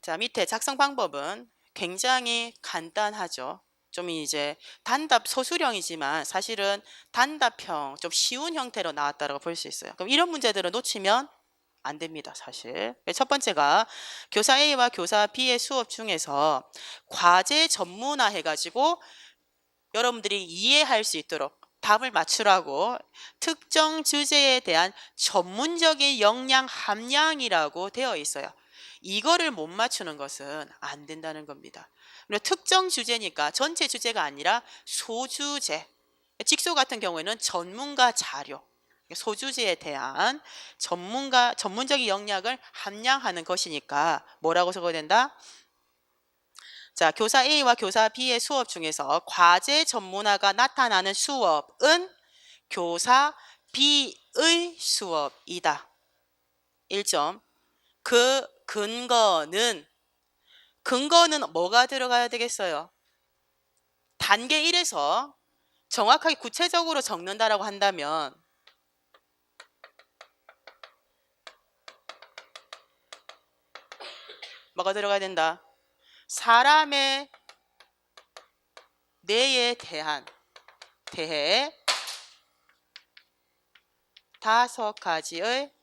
자, 밑에 작성 방법은 굉장히 간단하죠. 좀 이제 단답 소수령이지만 사실은 단답형 좀 쉬운 형태로 나왔다고 볼 수 있어요. 그럼 이런 문제들을 놓치면 안 됩니다, 사실. 첫 번째가 교사 A와 교사 B의 수업 중에서 과제 전문화 해가지고 여러분들이 이해할 수 있도록 답을 맞추라고 특정 주제에 대한 전문적인 역량 함량이라고 되어 있어요. 이거를 못 맞추는 것은 안 된다는 겁니다. 특정 주제니까 전체 주제가 아니라 소주제. 직소 같은 경우에는 전문가 자료. 소주제에 대한 전문적인 역량을 함량하는 것이니까 뭐라고 적어야 된다? 자, 교사 A와 교사 B의 수업 중에서 과제 전문화가 나타나는 수업은 교사 B의 수업이다. 1점. 그 근거는 뭐가 들어가야 되겠어요? 단계 1에서 정확하게 구체적으로 적는다라고 한다면 뭐가 들어가야 된다? 사람의 뇌에 대해 5가지의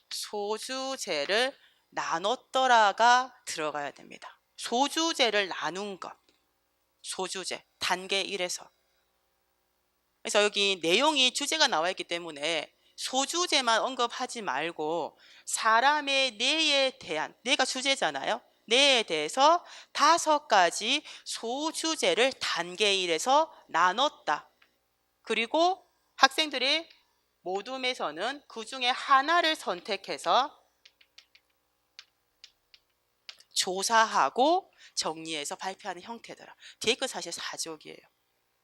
소주제를 나눴더라가 들어가야 됩니다. 소주제를 나눈 것. 소주제. 단계 1에서. 그래서 여기 내용이 주제가 나와 있기 때문에 소주제만 언급하지 말고 사람의 뇌에 대한, 뇌가 주제잖아요. 뇌에 대해서 5가지 소주제를 단계 1에서 나눴다. 그리고 학생들이 모둠에서는 그 중에 하나를 선택해서 조사하고 정리해서 발표하는 형태더라. 뒤에 건 사실 사족이에요.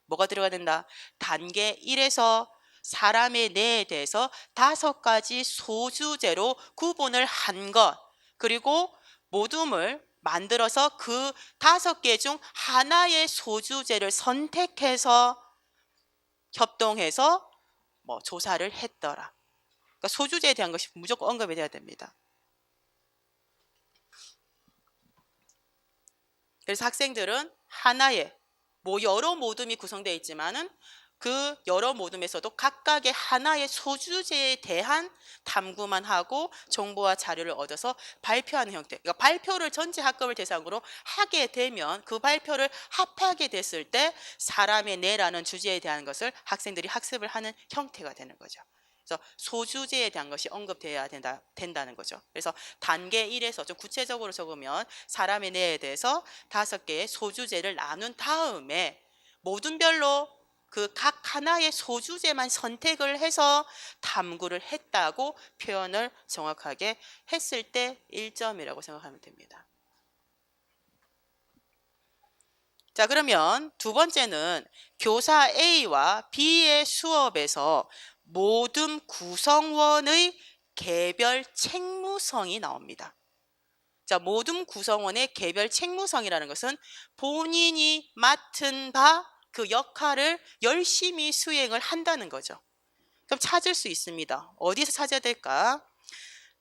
뭐가 들어가야 된다? 단계 1에서 사람의 뇌에 대해서 5가지 소주제로 구분을 한 것. 그리고 모둠을 만들어서 그 5개 중 하나의 소주제를 선택해서 협동해서 조사를 했더라. 그러니까 소주제에 대한 것이 무조건 언급이 돼야 됩니다. 그래서 학생들은 하나의 여러 모둠이 구성되어 있지만은 그 여러 모둠에서도 각각의 하나의 소주제에 대한 탐구만 하고 정보와 자료를 얻어서 발표하는 형태. 그러니까 발표를 전체 학급을 대상으로 하게 되면 그 발표를 합하게 됐을 때 사람의 뇌라는 주제에 대한 것을 학생들이 학습을 하는 형태가 되는 거죠. 그래서 소주제에 대한 것이 언급되어야 된다는 거죠. 그래서 단계 1에서 좀 구체적으로 적으면 사람의 뇌에 대해서 5개의 소주제를 나눈 다음에 모둠별로 그 각 하나의 소주제만 선택을 해서 탐구를 했다고 표현을 정확하게 했을 때 1점이라고 생각하면 됩니다. 자, 그러면 두 번째는 교사 A와 B의 수업에서 모둠 구성원의 개별 책무성이 나옵니다. 자, 모둠 구성원의 개별 책무성이라는 것은 본인이 맡은 바 그 역할을 열심히 수행을 한다는 거죠. 그럼 찾을 수 있습니다. 어디서 찾아야 될까?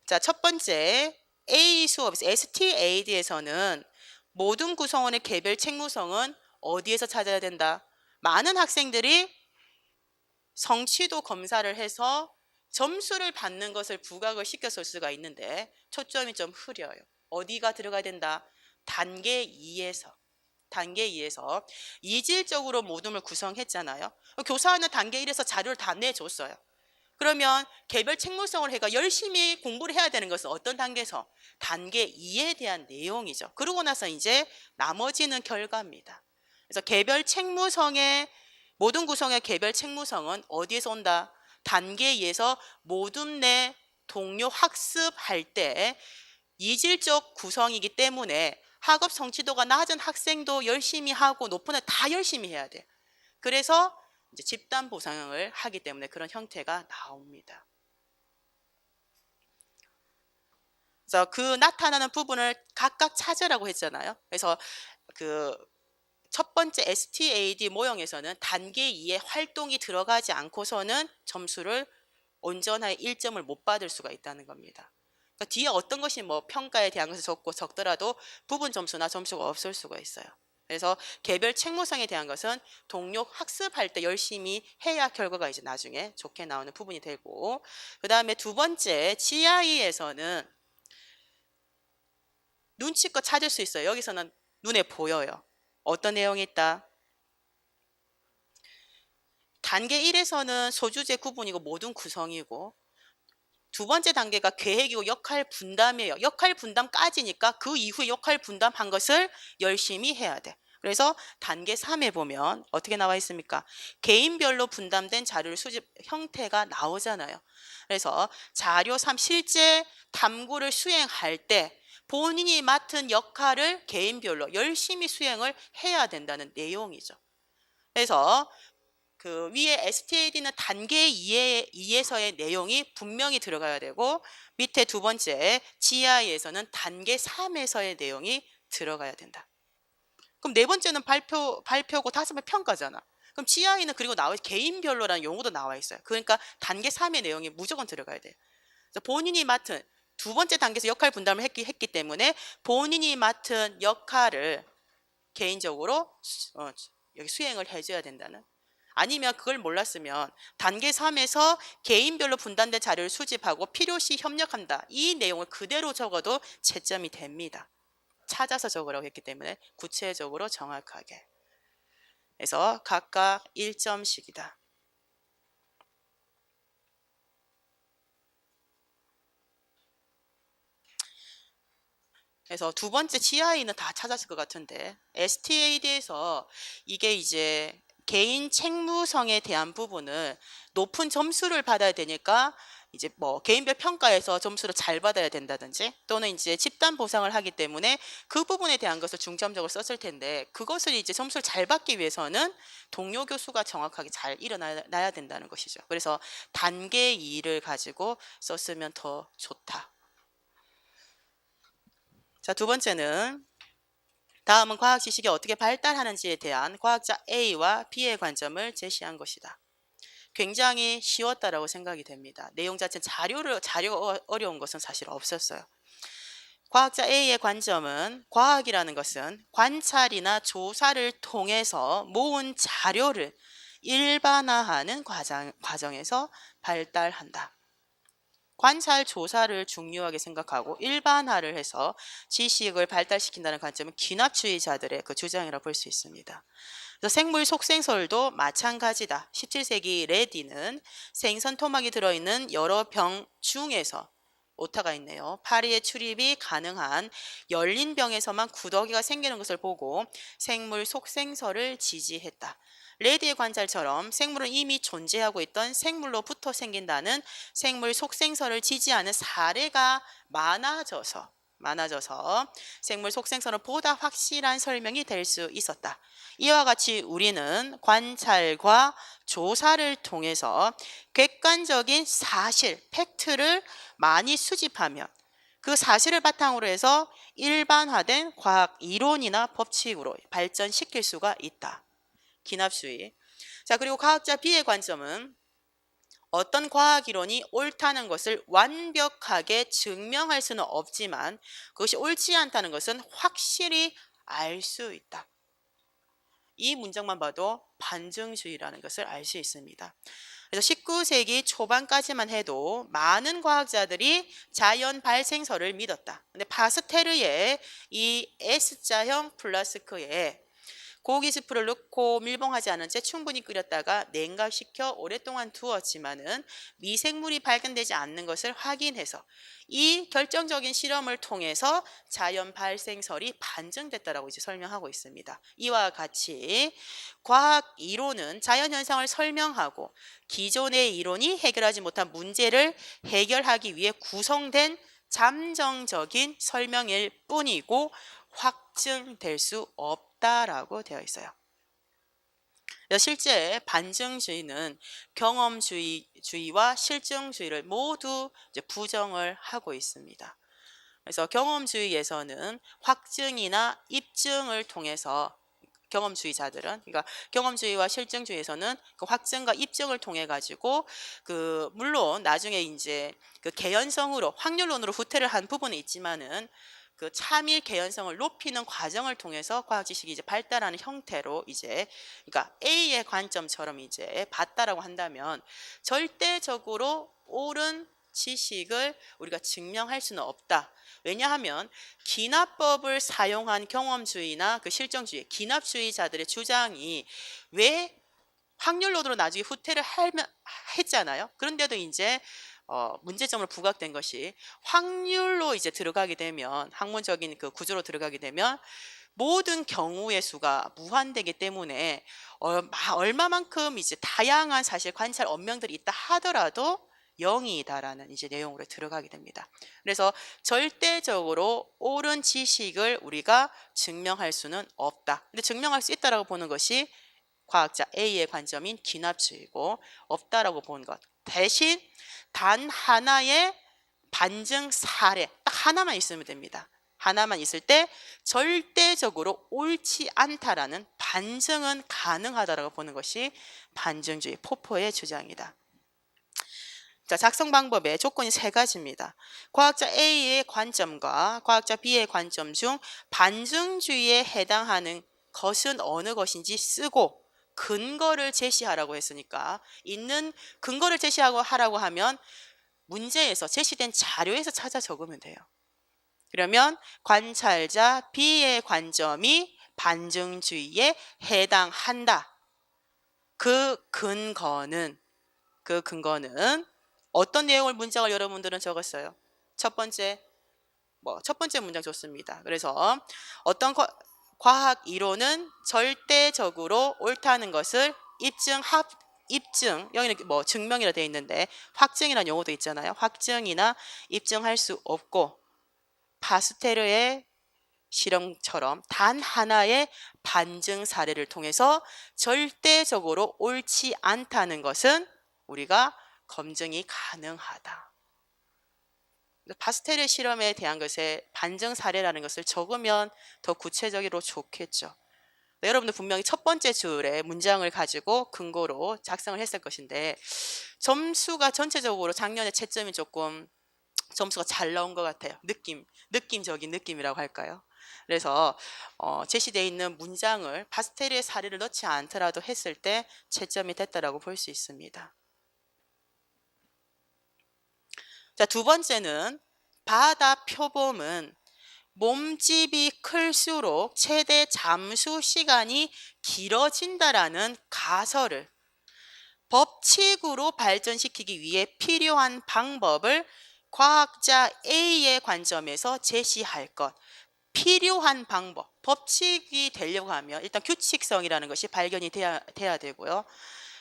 자, 첫 번째 A 수업에서 STAD에서는 모둠 구성원의 개별 책무성은 어디에서 찾아야 된다? 많은 학생들이 성취도 검사를 해서 점수를 받는 것을 부각을 시켰을 수가 있는데 초점이 좀 흐려요. 어디가 들어가야 된다? 단계 2에서. 단계 2에서 이질적으로 모둠을 구성했잖아요. 교사는 단계 1에서 자료를 다 내줬어요. 그러면 개별 책무성을 해가 열심히 공부를 해야 되는 것은 어떤 단계에서? 단계 2에 대한 내용이죠. 그러고 나서 이제 나머지는 결과입니다. 그래서 개별 책무성의 모든 구성의 개별 책무성은 어디에서 온다? 단계 2에서 모둠 내 동료 학습할 때 이질적 구성이기 때문에 학업 성취도가 낮은 학생도 열심히 하고 높은 애 다 열심히 해야 돼. 그래서 이제 집단 보상을 하기 때문에 그런 형태가 나옵니다. 그래서 그 나타나는 부분을 각각 찾으라고 했잖아요. 그래서 그 첫 번째 STAD 모형에서는 단계 2의 활동이 들어가지 않고서는 점수를 온전하게 1점을 못 받을 수가 있다는 겁니다. 그러니까 뒤에 어떤 것이 뭐 평가에 대한 것을 적더라도 부분 점수나 점수가 없을 수가 있어요. 그래서 개별 책무성에 대한 것은 동료 학습할 때 열심히 해야 결과가 이제 나중에 좋게 나오는 부분이 되고, 그 다음에 두 번째 GI에서는 눈치껏 찾을 수 있어요. 여기서는 눈에 보여요. 어떤 내용이 있다? 단계 1에서는 소주제 구분이고 모든 구성이고, 두 번째 단계가 계획이고 역할 분담이에요. 역할 분담까지니까 그 이후에 역할 분담한 것을 열심히 해야 돼. 그래서 단계 3에 보면 어떻게 나와 있습니까? 개인별로 분담된 자료를 수집 형태가 나오잖아요. 그래서 자료 3 실제 탐구를 수행할 때 본인이 맡은 역할을 개인별로 열심히 수행을 해야 된다는 내용이죠. 그래서 그 위에 STAD는 단계 2에서의 내용이 분명히 들어가야 되고, 밑에 두 번째 GI에서는 단계 3에서의 내용이 들어가야 된다. 그럼 네 번째는 발표고 다섯 번째 평가잖아. 그럼 GI는 그리고 개인별로라는 용어도 나와 있어요. 그러니까 단계 3의 내용이 무조건 들어가야 돼요. 그래서 본인이 맡은 두 번째 단계에서 역할 분담을 했기 때문에 본인이 맡은 역할을 개인적으로 여기 수행을 해줘야 된다는. 아니면 그걸 몰랐으면 단계 3에서 개인별로 분담된 자료를 수집하고 필요시 협력한다. 이 내용을 그대로 적어도 채점이 됩니다. 찾아서 적으라고 했기 때문에 구체적으로 정확하게. 그래서 각각 1점씩이다. 그래서 두 번째 GI는 다 찾았을 것 같은데, STAD에서 이게 이제 개인 책무성에 대한 부분을 높은 점수를 받아야 되니까 이제 뭐 개인별 평가에서 점수를 잘 받아야 된다든지, 또는 이제 집단 보상을 하기 때문에 그 부분에 대한 것을 중점적으로 썼을 텐데, 그것을 이제 점수를 잘 받기 위해서는 동료 교수가 정확하게 잘 일어나야 된다는 것이죠. 그래서 단계 2를 가지고 썼으면 더 좋다. 자, 두 번째는 다음은 과학 지식이 어떻게 발달하는지에 대한 과학자 A와 B의 관점을 제시한 것이다. 굉장히 쉬웠다라고 생각이 됩니다. 내용 자체는 자료가 어려운 것은 사실 없었어요. 과학자 A의 관점은 과학이라는 것은 관찰이나 조사를 통해서 모은 자료를 일반화하는 과정에서 발달한다. 관찰 조사를 중요하게 생각하고 일반화를 해서 지식을 발달시킨다는 관점은 기납주의자들의 그 주장이라고 볼 수 있습니다. 그래서 생물 속생설도 마찬가지다. 17세기 레디는 생선 토막이 들어있는 여러 병 중에서 오타가 있네요. 파리의 출입이 가능한 열린 병에서만 구더기가 생기는 것을 보고 생물 속생설을 지지했다. 레디의 관찰처럼 생물은 이미 존재하고 있던 생물로부터 생긴다는 생물 속생설을 지지하는 사례가 많아져서 생물 속생설은 보다 확실한 설명이 될 수 있었다. 이와 같이 우리는 관찰과 조사를 통해서 객관적인 사실, 팩트를 많이 수집하면 그 사실을 바탕으로 해서 일반화된 과학 이론이나 법칙으로 발전시킬 수가 있다. 기납주의. 자, 그리고 과학자 B의 관점은 어떤 과학 이론이 옳다는 것을 완벽하게 증명할 수는 없지만 그것이 옳지 않다는 것은 확실히 알 수 있다. 이 문장만 봐도 반증주의라는 것을 알 수 있습니다. 그래서 19세기 초반까지만 해도 많은 과학자들이 자연 발생설을 믿었다. 근데 파스테르의 이 S자형 플라스크에 고기 스프를 넣고 밀봉하지 않은 채 충분히 끓였다가 냉각시켜 오랫동안 두었지만은 미생물이 발견되지 않는 것을 확인해서 이 결정적인 실험을 통해서 자연 발생설이 반증됐다라고 이제 설명하고 있습니다. 이와 같이 과학 이론은 자연 현상을 설명하고 기존의 이론이 해결하지 못한 문제를 해결하기 위해 구성된 잠정적인 설명일 뿐이고 확증될 수 없다라고 되어 있어요. 실제 반증주의는 경험주의와 실증주의를 모두 이제 부정을 하고 있습니다. 그래서 경험주의에서는 확증이나 입증을 통해서 경험주의자들은, 그러니까 경험주의와 실증주의에서는 그 확증과 입증을 통해 가지고 물론 나중에 이제 그 개연성으로 확률론으로 후퇴를 한 부분이 있지만은 그 참일 개연성을 높이는 과정을 통해서 과학 지식이 이제 발달하는 형태로 이제, 그러니까 A의 관점처럼 이제 봤다라고 한다면 절대적으로 옳은 지식을 우리가 증명할 수는 없다. 왜냐하면 기납법을 사용한 경험주의나 그 실정주의, 기납주의자들의 주장이 왜 확률론으로 나중에 후퇴를 했잖아요. 그런데도 이제 문제점을 부각된 것이 확률로 이제 들어가게 되면, 학문적인 그 구조로 들어가게 되면 모든 경우의 수가 무한되기 때문에 얼마만큼 이제 다양한 사실 관찰 언명들이 있다 하더라도 0이다라는 이제 내용으로 들어가게 됩니다. 그래서 절대적으로 옳은 지식을 우리가 증명할 수는 없다. 근데 증명할 수 있다라고 보는 것이 과학자 A의 관점인 기납주의고, 없다라고 보는 것. 대신 단 하나의 반증 사례 딱 하나만 있으면 됩니다. 하나만 있을 때 절대적으로 옳지 않다라는 반증은 가능하다라고 보는 것이 반증주의 포포의 주장이다. 자, 작성 방법의 조건이 세 가지입니다. 과학자 A의 관점과 과학자 B의 관점 중 반증주의에 해당하는 것은 어느 것인지 쓰고 근거를 제시하라고 했으니까, 있는 근거를 제시하라고 하면 문제에서 제시된 자료에서 찾아 적으면 돼요. 그러면 관찰자 B의 관점이 반증주의에 해당한다. 그 근거는 어떤 내용을 문장을 여러분들은 적었어요? 첫 번째 문장 좋습니다. 그래서 어떤 과학 이론은 절대적으로 옳다는 것을 입증, 여기는 뭐 증명이라 되어 있는데 확증이라는 용어도 있잖아요. 확증이나 입증할 수 없고, 파스테르의 실험처럼 단 하나의 반증 사례를 통해서 절대적으로 옳지 않다는 것은 우리가 검증이 가능하다. 파스텔의 실험에 대한 것에 반증 사례라는 것을 적으면 더 구체적으로 좋겠죠. 여러분들 분명히 첫 번째 줄에 문장을 가지고 근거로 작성을 했을 것인데, 점수가 전체적으로 작년에 채점이 조금 점수가 잘 나온 것 같아요. 느낌적인 느낌이라고 할까요? 그래서 제시되어 있는 문장을 파스텔의 사례를 넣지 않더라도 했을 때 채점이 됐다라고 볼 수 있습니다. 자, 두 번째는 바다 표범은 몸집이 클수록 최대 잠수 시간이 길어진다라는 가설을 법칙으로 발전시키기 위해 필요한 방법을 과학자 A의 관점에서 제시할 것. 필요한 방법, 법칙이 되려고 하면 일단 규칙성이라는 것이 발견이 돼야 되고요.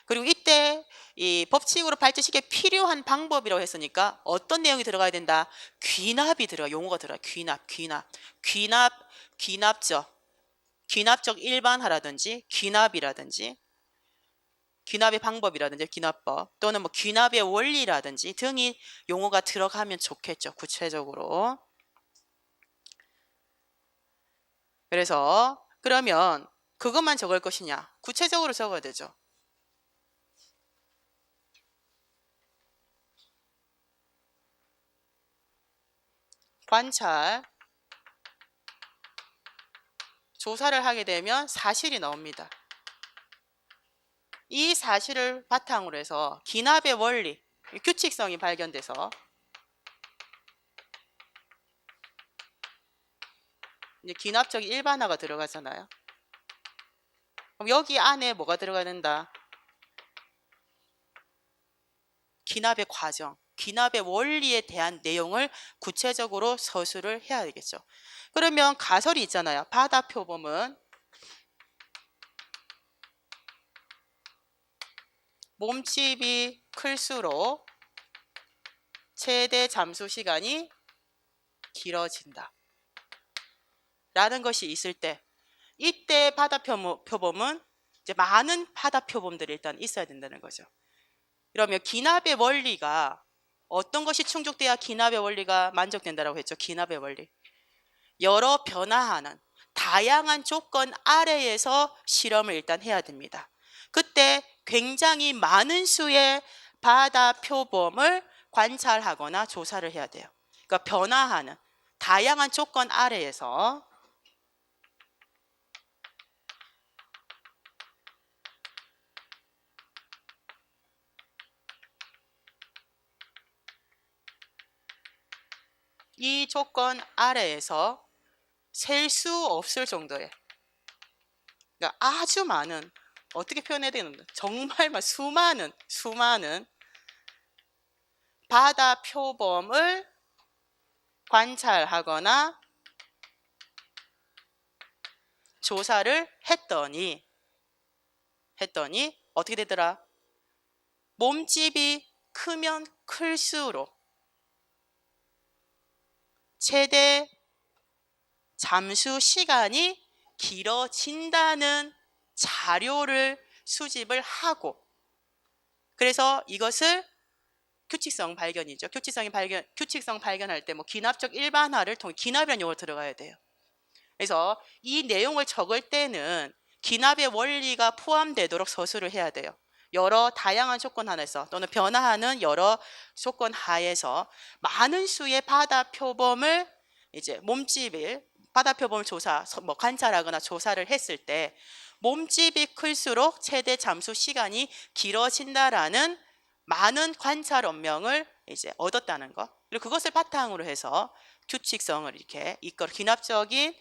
그리고 이때 이 법칙으로 발전시키기 필요한 방법이라고 했으니까 어떤 내용이 들어가야 된다? 귀납이 용어가 들어가. 귀납적 일반화라든지 귀납이라든지 귀납의 방법이라든지 귀납법, 또는 뭐 귀납의 원리라든지 등이 용어가 들어가면 좋겠죠. 구체적으로. 그래서 그러면 그것만 적을 것이냐? 구체적으로 적어야 되죠. 관찰, 조사를 하게 되면 사실이 나옵니다. 이 사실을 바탕으로 해서 기납의 원리, 규칙성이 발견돼서 이제 기납적 일반화가 들어가잖아요. 그럼 여기 안에 뭐가 들어가야 된다? 기납의 과정, 기납의 원리에 대한 내용을 구체적으로 서술을 해야 되겠죠. 그러면 가설이 있잖아요. 바다 표범은 몸집이 클수록 최대 잠수 시간이 길어진다 라는 것이 있을 때, 이때 바다 표범은 이제 많은 바다 표범들이 일단 있어야 된다는 거죠. 그러면 기납의 원리가 어떤 것이 충족돼야 기납의 원리가 만족된다라고 했죠? 기납의 원리. 여러 변화하는 다양한 조건 아래에서 실험을 일단 해야 됩니다. 그때 굉장히 많은 수의 바다 표범을 관찰하거나 조사를 해야 돼요. 그러니까 변화하는 다양한 조건 아래에서 이 조건 아래에서 셀 수 없을 정도의, 그러니까 아주 많은, 어떻게 표현해야 되는데 정말 수많은 바다 표범을 관찰하거나 조사를 했더니 어떻게 되더라? 몸집이 크면 클수록 최대 잠수 시간이 길어진다는 자료를 수집을 하고, 그래서 이것을 규칙성 발견이죠. 규칙성 발견할 때 뭐 기납적 일반화를 통해 기납이라는 용어가 들어가야 돼요. 그래서 이 내용을 적을 때는 기납의 원리가 포함되도록 서술을 해야 돼요. 여러 다양한 조건 하에서 또는 변화하는 여러 조건 하에서 많은 수의 바다 표범을 이제 몸집을 바다 표범을 관찰하거나 조사를 했을 때 몸집이 클수록 최대 잠수 시간이 길어진다라는 많은 관찰 원명을 이제 얻었다는 거. 그리고 그것을 바탕으로 해서 규칙성을 이렇게 기납적인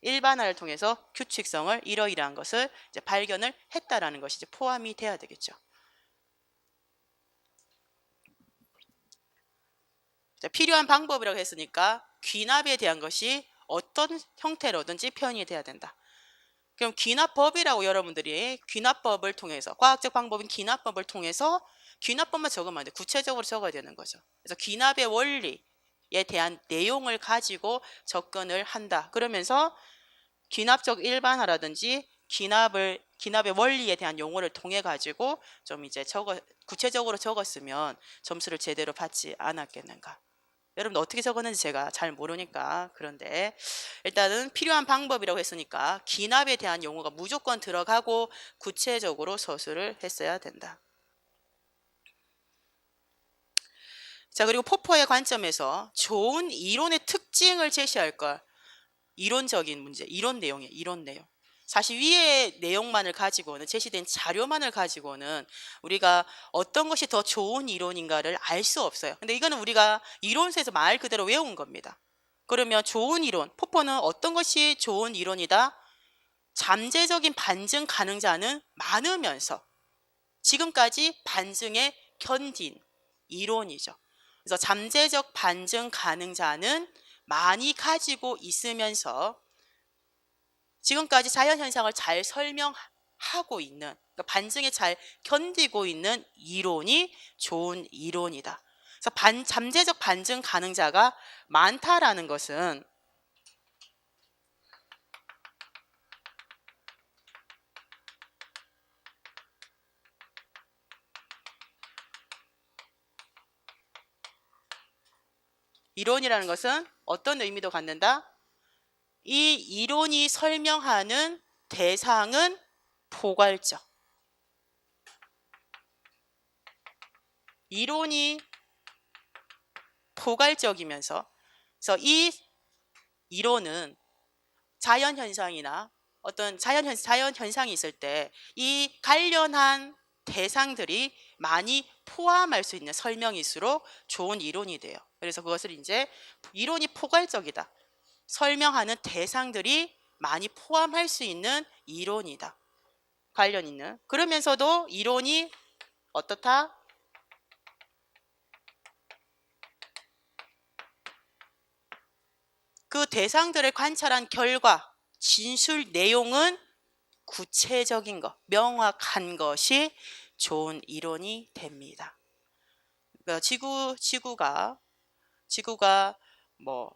일반화를 통해서 규칙성을 이러이러한 것을 이제 발견을 했다라는 것이 이제 포함이 돼야 되겠죠. 자, 필요한 방법이라고 했으니까 귀납에 대한 것이 어떤 형태로든지 표현이 돼야 된다. 그럼 귀납법이라고 여러분들이 귀납법을 통해서 과학적 방법인 귀납법을 통해서 귀납법만 적으면 안 돼. 구체적으로 적어야 되는 거죠. 그래서 귀납의 원리에 대한 내용을 가지고 접근을 한다. 그러면서 귀납적 일반화라든지 귀납의 원리에 대한 용어를 통해 가지고 좀 이제 구체적으로 적었으면 점수를 제대로 받지 않았겠는가. 여러분 어떻게 적었는지 제가 잘 모르니까. 그런데 일단은 필요한 방법이라고 했으니까 귀납에 대한 용어가 무조건 들어가고 구체적으로 서술을 했어야 된다. 자, 그리고 포포의 관점에서 좋은 이론의 특징을 제시할 걸. 이론적인 문제, 이론 내용이에요. 이론 내용. 사실 위의 내용만을 가지고는, 제시된 자료만을 가지고는 우리가 어떤 것이 더 좋은 이론인가를 알 수 없어요. 근데 이거는 우리가 이론서에서 말 그대로 외운 겁니다. 그러면 좋은 이론, 포포는 어떤 것이 좋은 이론이다? 잠재적인 반증 가능자는 많으면서 지금까지 반증에 견딘 이론이죠. 그래서 잠재적 반증 가능자는 많이 가지고 있으면서 지금까지 자연현상을 잘 설명하고 있는, 그러니까 반증에 잘 견디고 있는 이론이 좋은 이론이다. 그래서 잠재적 반증 가능자가 많다라는 것은 이론이라는 것은 어떤 의미도 갖는다? 이 이론이 설명하는 대상은 포괄적. 이론이 포괄적이면서, 그래서 이 이론은 자연현상이나 어떤 자연현상이 있을 때 이 관련한 대상들이 많이 포함할 수 있는 설명일수록 좋은 이론이 돼요. 그래서 그것을 이제 이론이 포괄적이다. 설명하는 대상들이 많이 포함할 수 있는 이론이다. 관련 있는. 그러면서도 이론이 어떻다? 그 대상들을 관찰한 결과 진술 내용은 구체적인 것, 명확한 것이 좋은 이론이 됩니다. 그러니까 지구가 뭐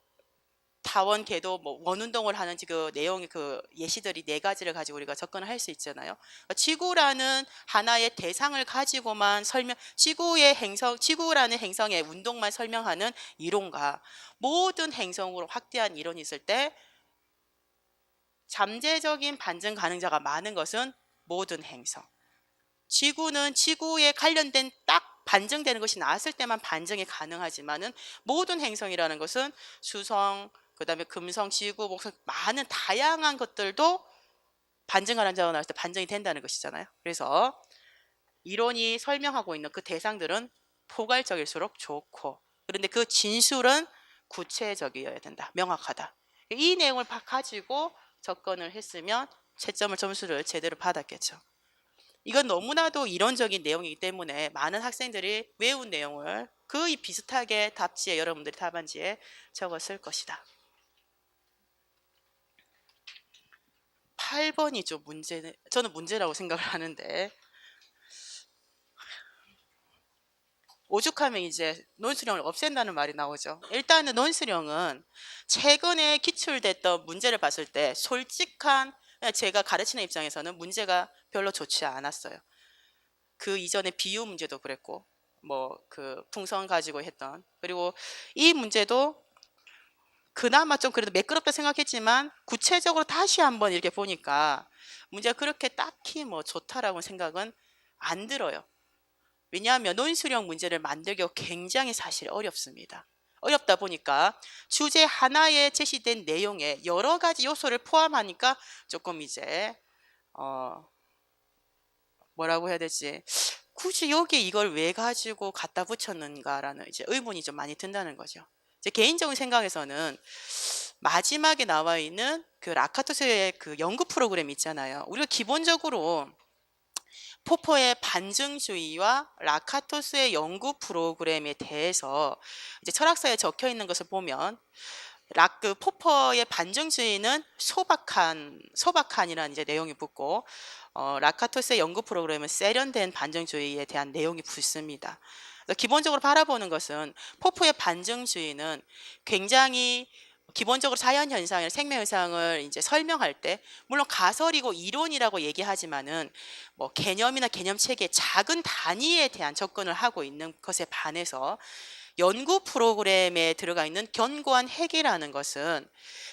타원 궤도 뭐 원운동을 하는 그 내용의 그 예시들이 네 가지를 가지고 우리가 접근을 할 수 있잖아요. 그러니까 지구라는 하나의 대상을 가지고만 지구라는 행성의 운동만 설명하는 이론과 모든 행성으로 확대한 이론이 있을 때 잠재적인 반증 가능자가 많은 것은 모든 행성. 지구는 지구에 관련된 딱 반증되는 것이 나왔을 때만 반증이 가능하지만은 모든 행성이라는 것은 수성, 그다음에 금성, 지구, 목성 많은 다양한 것들도 반증 가능자가 나왔을 때 반증이 된다는 것이잖아요. 그래서 이론이 설명하고 있는 그 대상들은 포괄적일수록 좋고, 그런데 그 진술은 구체적이어야 된다. 명확하다. 이 내용을 가지고 접근을 했으면 채점을 점수를 제대로 받았겠죠. 이건 너무나도 이론적인 내용이기 때문에 많은 학생들이 외운 내용을 거의 비슷하게 답지에 여러분들이 답안지에 적었을 것이다. 8번이 좀 저는 문제라고 생각을 하는데, 오죽하면 이제 논술형을 없앤다는 말이 나오죠. 일단은 논술형은 최근에 기출됐던 문제를 봤을 때 솔직한, 제가 가르치는 입장에서는 문제가 별로 좋지 않았어요. 그 이전에 비유 문제도 그랬고, 뭐 그 풍선 가지고 했던, 그리고 이 문제도 그나마 좀 그래도 매끄럽다 생각했지만 구체적으로 다시 한번 이렇게 보니까 문제가 그렇게 딱히 뭐 좋다라고 생각은 안 들어요. 왜냐하면 논술형 문제를 만들기가 굉장히 사실 어렵습니다. 어렵다 보니까 주제 하나에 제시된 내용에 여러 가지 요소를 포함하니까 조금 이제 뭐라고 해야 되지? 굳이 여기 이걸 왜 가지고 갖다 붙였는가라는 이제 의문이 좀 많이 든다는 거죠. 제 개인적인 생각에서는 마지막에 나와 있는 그 라카토스의 그 연구 프로그램 있잖아요. 우리가 기본적으로 포퍼의 반증주의와 라카토스의 연구 프로그램에 대해서 이제 철학서에 적혀 있는 것을 보면 그 포퍼의 반증주의는 소박한이라는 이제 내용이 붙고 라카토스의 연구 프로그램은 세련된 반증주의에 대한 내용이 붙습니다. 기본적으로 바라보는 것은 포퍼의 반증주의는 굉장히 기본적으로 자연 현상이나 생명 현상을 이제 설명할 때 물론 가설이고 이론이라고 얘기하지만은 뭐 개념이나 개념 체계 작은 단위에 대한 접근을 하고 있는 것에 반해서 연구 프로그램에 들어가 있는 견고한 핵이라는 것은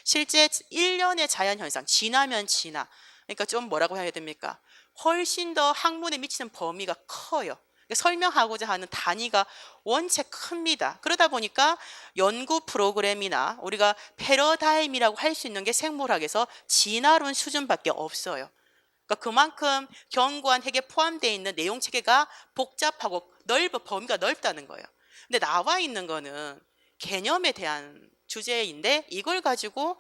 실제 일련의 자연 현상 지나면 지나, 그러니까 좀 뭐라고 해야 됩니까? 훨씬 더 학문에 미치는 범위가 커요. 설명하고자 하는 단위가 원체 큽니다. 그러다 보니까 연구 프로그램이나 우리가 패러다임이라고 할 수 있는 게 생물학에서 진화론 수준밖에 없어요. 그러니까 그만큼 견고한 핵에 포함되어 있는 내용 체계가 복잡하고 범위가 넓다는 거예요. 근데 나와 있는 거는 개념에 대한 주제인데 이걸 가지고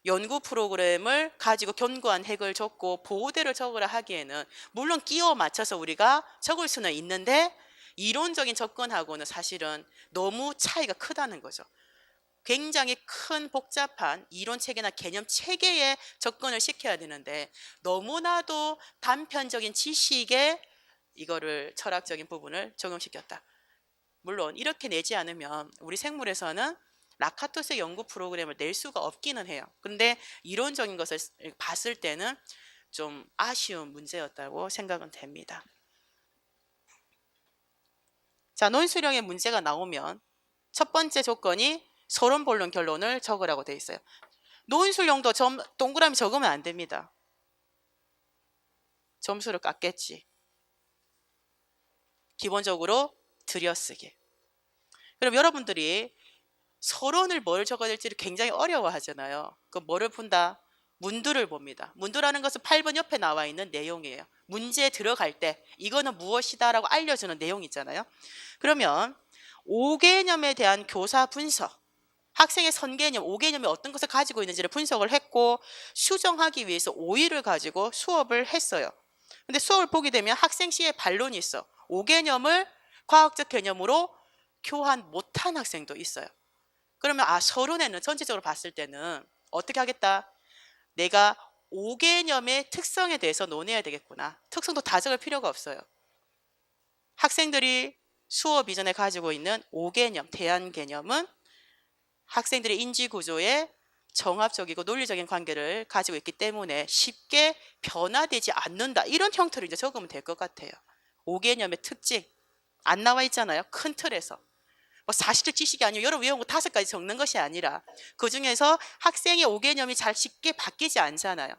연구 프로그램을 가지고 견고한 핵을 적고 보호대를 적으라 하기에는 물론 끼워 맞춰서 우리가 적을 수는 있는데 이론적인 접근하고는 사실은 너무 차이가 크다는 거죠. 굉장히 큰 복잡한 이론 체계나 개념 체계에 접근을 시켜야 되는데 너무나도 단편적인 지식에 이거를 철학적인 부분을 적용시켰다. 물론 이렇게 내지 않으면 우리 생물에서는 라카토스의 연구 프로그램을 낼 수가 없기는 해요. 근데 이론적인 것을 봤을 때는 좀 아쉬운 문제였다고 생각은 됩니다. 자, 논술형의 문제가 나오면 첫 번째 조건이 서론 본론 결론을 적으라고 돼 있어요. 논술형도 동그라미 적으면 안 됩니다. 점수를 깎겠지. 기본적으로 들여쓰기. 그럼 여러분들이 서론을 뭘 적어야 될지를 굉장히 어려워하잖아요. 그 뭐를 본다? 문두를 봅니다. 문두라는 것은 8번 옆에 나와 있는 내용이에요. 문제에 들어갈 때 이거는 무엇이다 라고 알려주는 내용 있잖아요. 그러면 5개념에 대한 교사 분석, 학생의 선개념, 5개념이 어떤 것을 가지고 있는지를 분석을 했고 수정하기 위해서 5일을 가지고 수업을 했어요. 근데 수업을 보게 되면 학생 시에 반론이 있어. 5개념을 과학적 개념으로 교환 못한 학생도 있어요. 그러면 서론에는 전체적으로 봤을 때는 어떻게 하겠다? 내가 5개념의 특성에 대해서 논해야 되겠구나. 특성도 다 적을 필요가 없어요. 학생들이 수업 이전에 가지고 있는 5개념, 대안 개념은 학생들의 인지 구조에 정합적이고 논리적인 관계를 가지고 있기 때문에 쉽게 변화되지 않는다. 이런 형태로 이제 적으면 될 것 같아요. 5개념의 특징 안 나와 있잖아요. 큰 틀에서. 뭐 사실적 지식이 아니고 여러분 외운 거 5가지 적는 것이 아니라 그중에서 학생의 5개념이 잘 쉽게 바뀌지 않잖아요.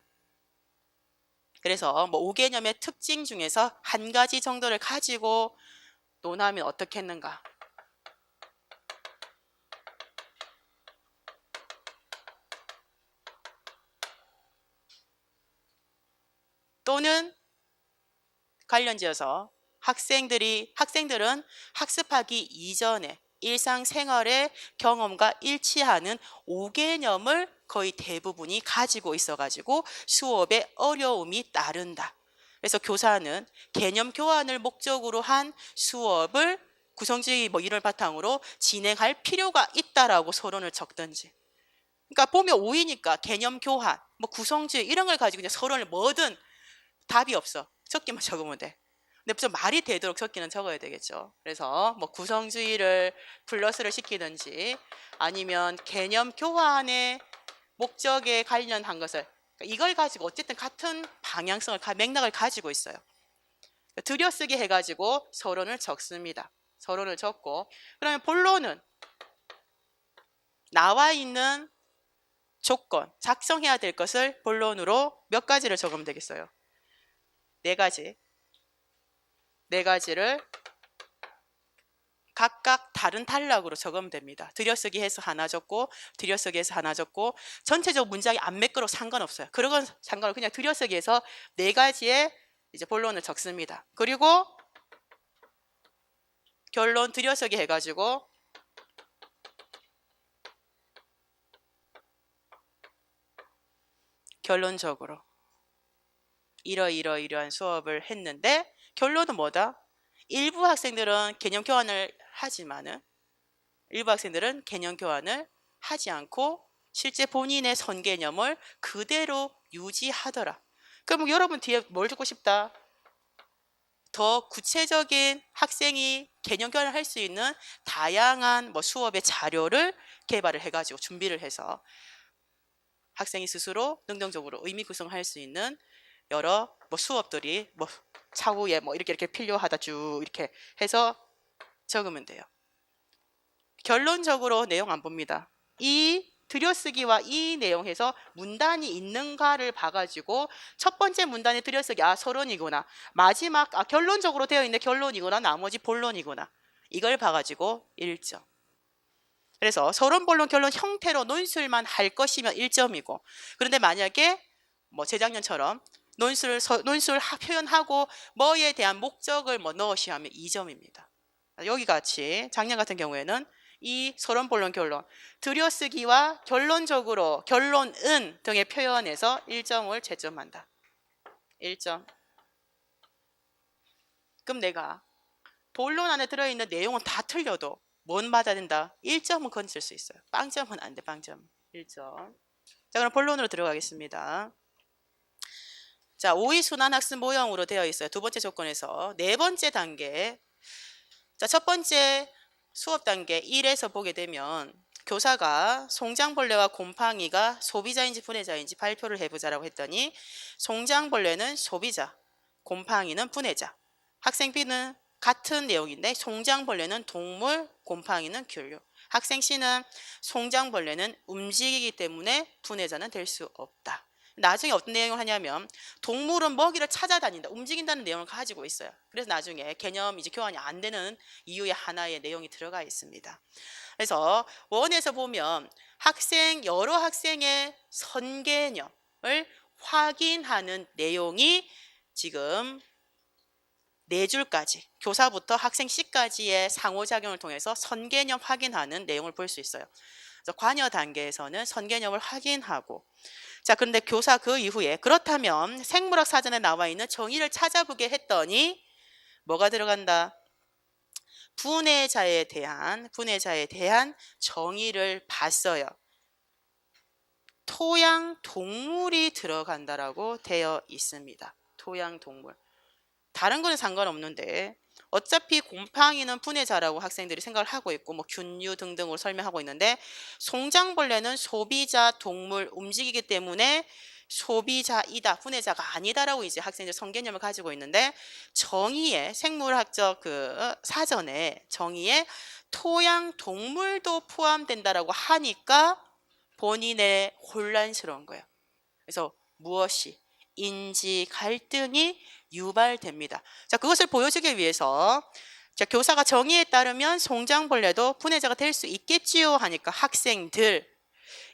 그래서 뭐 5개념의 특징 중에서 한 가지 정도를 가지고 논하면 어떻겠는가? 또는 관련지어서 학생들은 학습하기 이전에 일상생활의 경험과 일치하는 5개념을 거의 대부분이 가지고 있어가지고 수업에 어려움이 따른다. 그래서 교사는 개념 교환을 목적으로 한 수업을 구성주의 뭐 이런 바탕으로 진행할 필요가 있다라고 서론을 적든지. 그러니까 보면 5이니까 개념 교환, 뭐 구성주의 이런 걸 가지고 그냥 서론을 뭐든 답이 없어. 적기만 적으면 돼. 근데 좀 말이 되도록 적기는 적어야 되겠죠. 그래서 뭐 구성주의를 플러스를 시키든지 아니면 개념 교환의 목적에 관련한 것을 이걸 가지고 어쨌든 같은 방향성을 맥락을 가지고 있어요. 들여쓰기 해가지고 서론을 적습니다. 서론을 적고 그러면 본론은 나와 있는 조건, 작성해야 될 것을 본론으로 몇 가지를 적으면 되겠어요? 4가지. 4가지를 각각 다른 단락으로 적으면 됩니다. 들여쓰기 해서 하나 적고 들여쓰기 해서 하나 적고 전체적으로 문장이 안 매끄러워 상관없어요. 그런 건 상관없고 그냥 들여쓰기 해서 4가지의 이제 본론을 적습니다. 그리고 결론 들여쓰기 해가지고 결론적으로 이러이러한 수업을 했는데 결론은 뭐다? 일부 학생들은 개념 교환을 하지만은 일부 학생들은 개념 교환을 하지 않고 실제 본인의 선개념을 그대로 유지하더라. 그럼 여러분 뒤에 뭘 듣고 싶다? 더 구체적인 학생이 개념 교환을 할 수 있는 다양한 뭐 수업의 자료를 개발을 해가지고 준비를 해서 학생이 스스로 능동적으로 의미 구성할 수 있는 여러 뭐 수업들이 뭐 차후에 뭐 이렇게 필요하다 쭉 이렇게 해서 적으면 돼요. 결론적으로 내용 안 봅니다. 이 들여쓰기와 이 내용에서 문단이 있는가를 봐가지고 첫 번째 문단의 들여쓰기 서론이구나, 마지막 결론적으로 되어 있는 결론이구나, 나머지 본론이구나, 이걸 봐가지고 1점. 그래서 서론, 본론, 결론 형태로 논술만 할 것이면 1점이고 그런데 만약에 뭐 재작년처럼 논술 표현하고 뭐에 대한 목적을 뭐 넣으시 하면 2점입니다. 여기 같이 작년 같은 경우에는 이 서론, 본론, 결론 들여쓰기와 결론적으로 결론은 등의 표현에서 1점을 채점한다. 1점. 그럼 내가 본론 안에 들어있는 내용은 다 틀려도 뭔 맞아야 된다? 1점은 건질 수 있어요. 빵점은 안 돼. 빵점. 1점. 자, 그럼 본론으로 들어가겠습니다. 자, 5위 순환학습 모형으로 되어 있어요. 두 번째 조건에서. 네 번째 단계. 자, 첫 번째 수업 단계 1에서 보게 되면 교사가 송장벌레와 곰팡이가 소비자인지 분해자인지 발표를 해보자라고 했더니 송장벌레는 소비자, 곰팡이는 분해자. 학생 B는 같은 내용인데 송장벌레는 동물, 곰팡이는 균류. 학생 C는 송장벌레는 움직이기 때문에 분해자는 될 수 없다. 나중에 어떤 내용을 하냐면 동물은 먹이를 찾아다닌다, 움직인다는 내용을 가지고 있어요. 그래서 나중에 개념 이제 교환이 안 되는 이유의 하나의 내용이 들어가 있습니다. 그래서 원에서 보면 여러 학생의 선개념을 확인하는 내용이 지금 4줄까지 교사부터 학생 C까지의 상호작용을 통해서 선개념 확인하는 내용을 볼 수 있어요. 그래서 관여 단계에서는 선개념을 확인하고, 자, 그런데 교사 그 이후에 그렇다면 생물학 사전에 나와 있는 정의를 찾아보게 했더니 뭐가 들어간다? 분해자에 대한 정의를 봤어요. 토양 동물이 들어간다라고 되어 있습니다. 토양 동물. 다른 거는 상관없는데 어차피 곰팡이는 분해자라고 학생들이 생각을 하고 있고 뭐 균류 등등으로 설명하고 있는데 송장벌레는 소비자 동물 움직이기 때문에 소비자이다, 분해자가 아니다라고 이제 학생들 성개념을 가지고 있는데 정의에 생물학적 그 사전에 정의에 토양 동물도 포함된다라고 하니까 본인의 혼란스러운 거예요. 그래서 무엇이 인지 갈등이 유발됩니다. 자, 그것을 보여주기 위해서 자, 교사가 정의에 따르면 송장벌레도 분해자가 될 수 있겠지요 하니까 학생들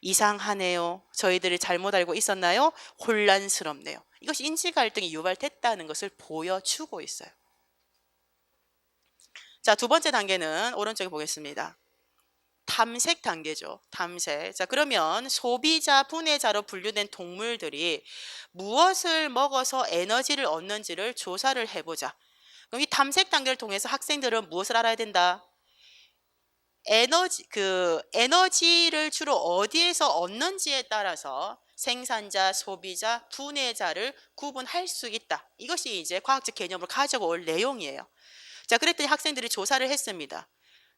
이상하네요. 저희들이 잘못 알고 있었나요? 혼란스럽네요. 이것이 인지 갈등이 유발됐다는 것을 보여주고 있어요. 자, 두 번째 단계는 오른쪽에 보겠습니다. 탐색 단계죠. 탐색. 자, 그러면 소비자, 분해자로 분류된 동물들이 무엇을 먹어서 에너지를 얻는지를 조사를 해보자. 그럼 이 탐색 단계를 통해서 학생들은 무엇을 알아야 된다? 에너지를 주로 어디에서 얻는지에 따라서 생산자, 소비자, 분해자를 구분할 수 있다. 이것이 이제 과학적 개념을 가지고 올 내용이에요. 자, 그랬더니 학생들이 조사를 했습니다.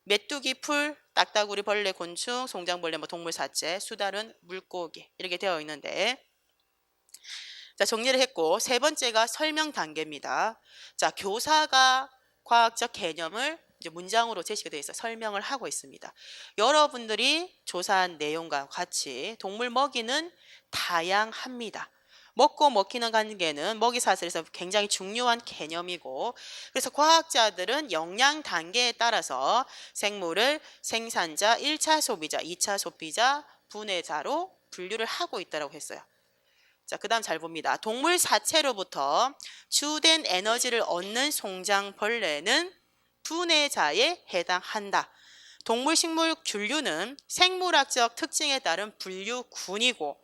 메뚜기, 풀, 딱따구리, 벌레, 곤충, 송장벌레, 뭐 동물 사체, 수달은 물고기 이렇게 되어 있는데 자, 정리를 했고 세 번째가 설명 단계입니다. 자, 교사가 과학적 개념을 이제 문장으로 제시가 되어 있어 설명을 하고 있습니다. 여러분들이 조사한 내용과 같이 동물 먹이는 다양합니다. 먹고 먹히는 관계는 먹이사슬에서 굉장히 중요한 개념이고 그래서 과학자들은 영양 단계에 따라서 생물을 생산자, 1차 소비자, 2차 소비자, 분해자로 분류를 하고 있다고 했어요. 자, 그 다음 잘 봅니다. 동물 사체로부터 주된 에너지를 얻는 송장벌레는 분해자에 해당한다. 동물 식물 균류는 생물학적 특징에 따른 분류군이고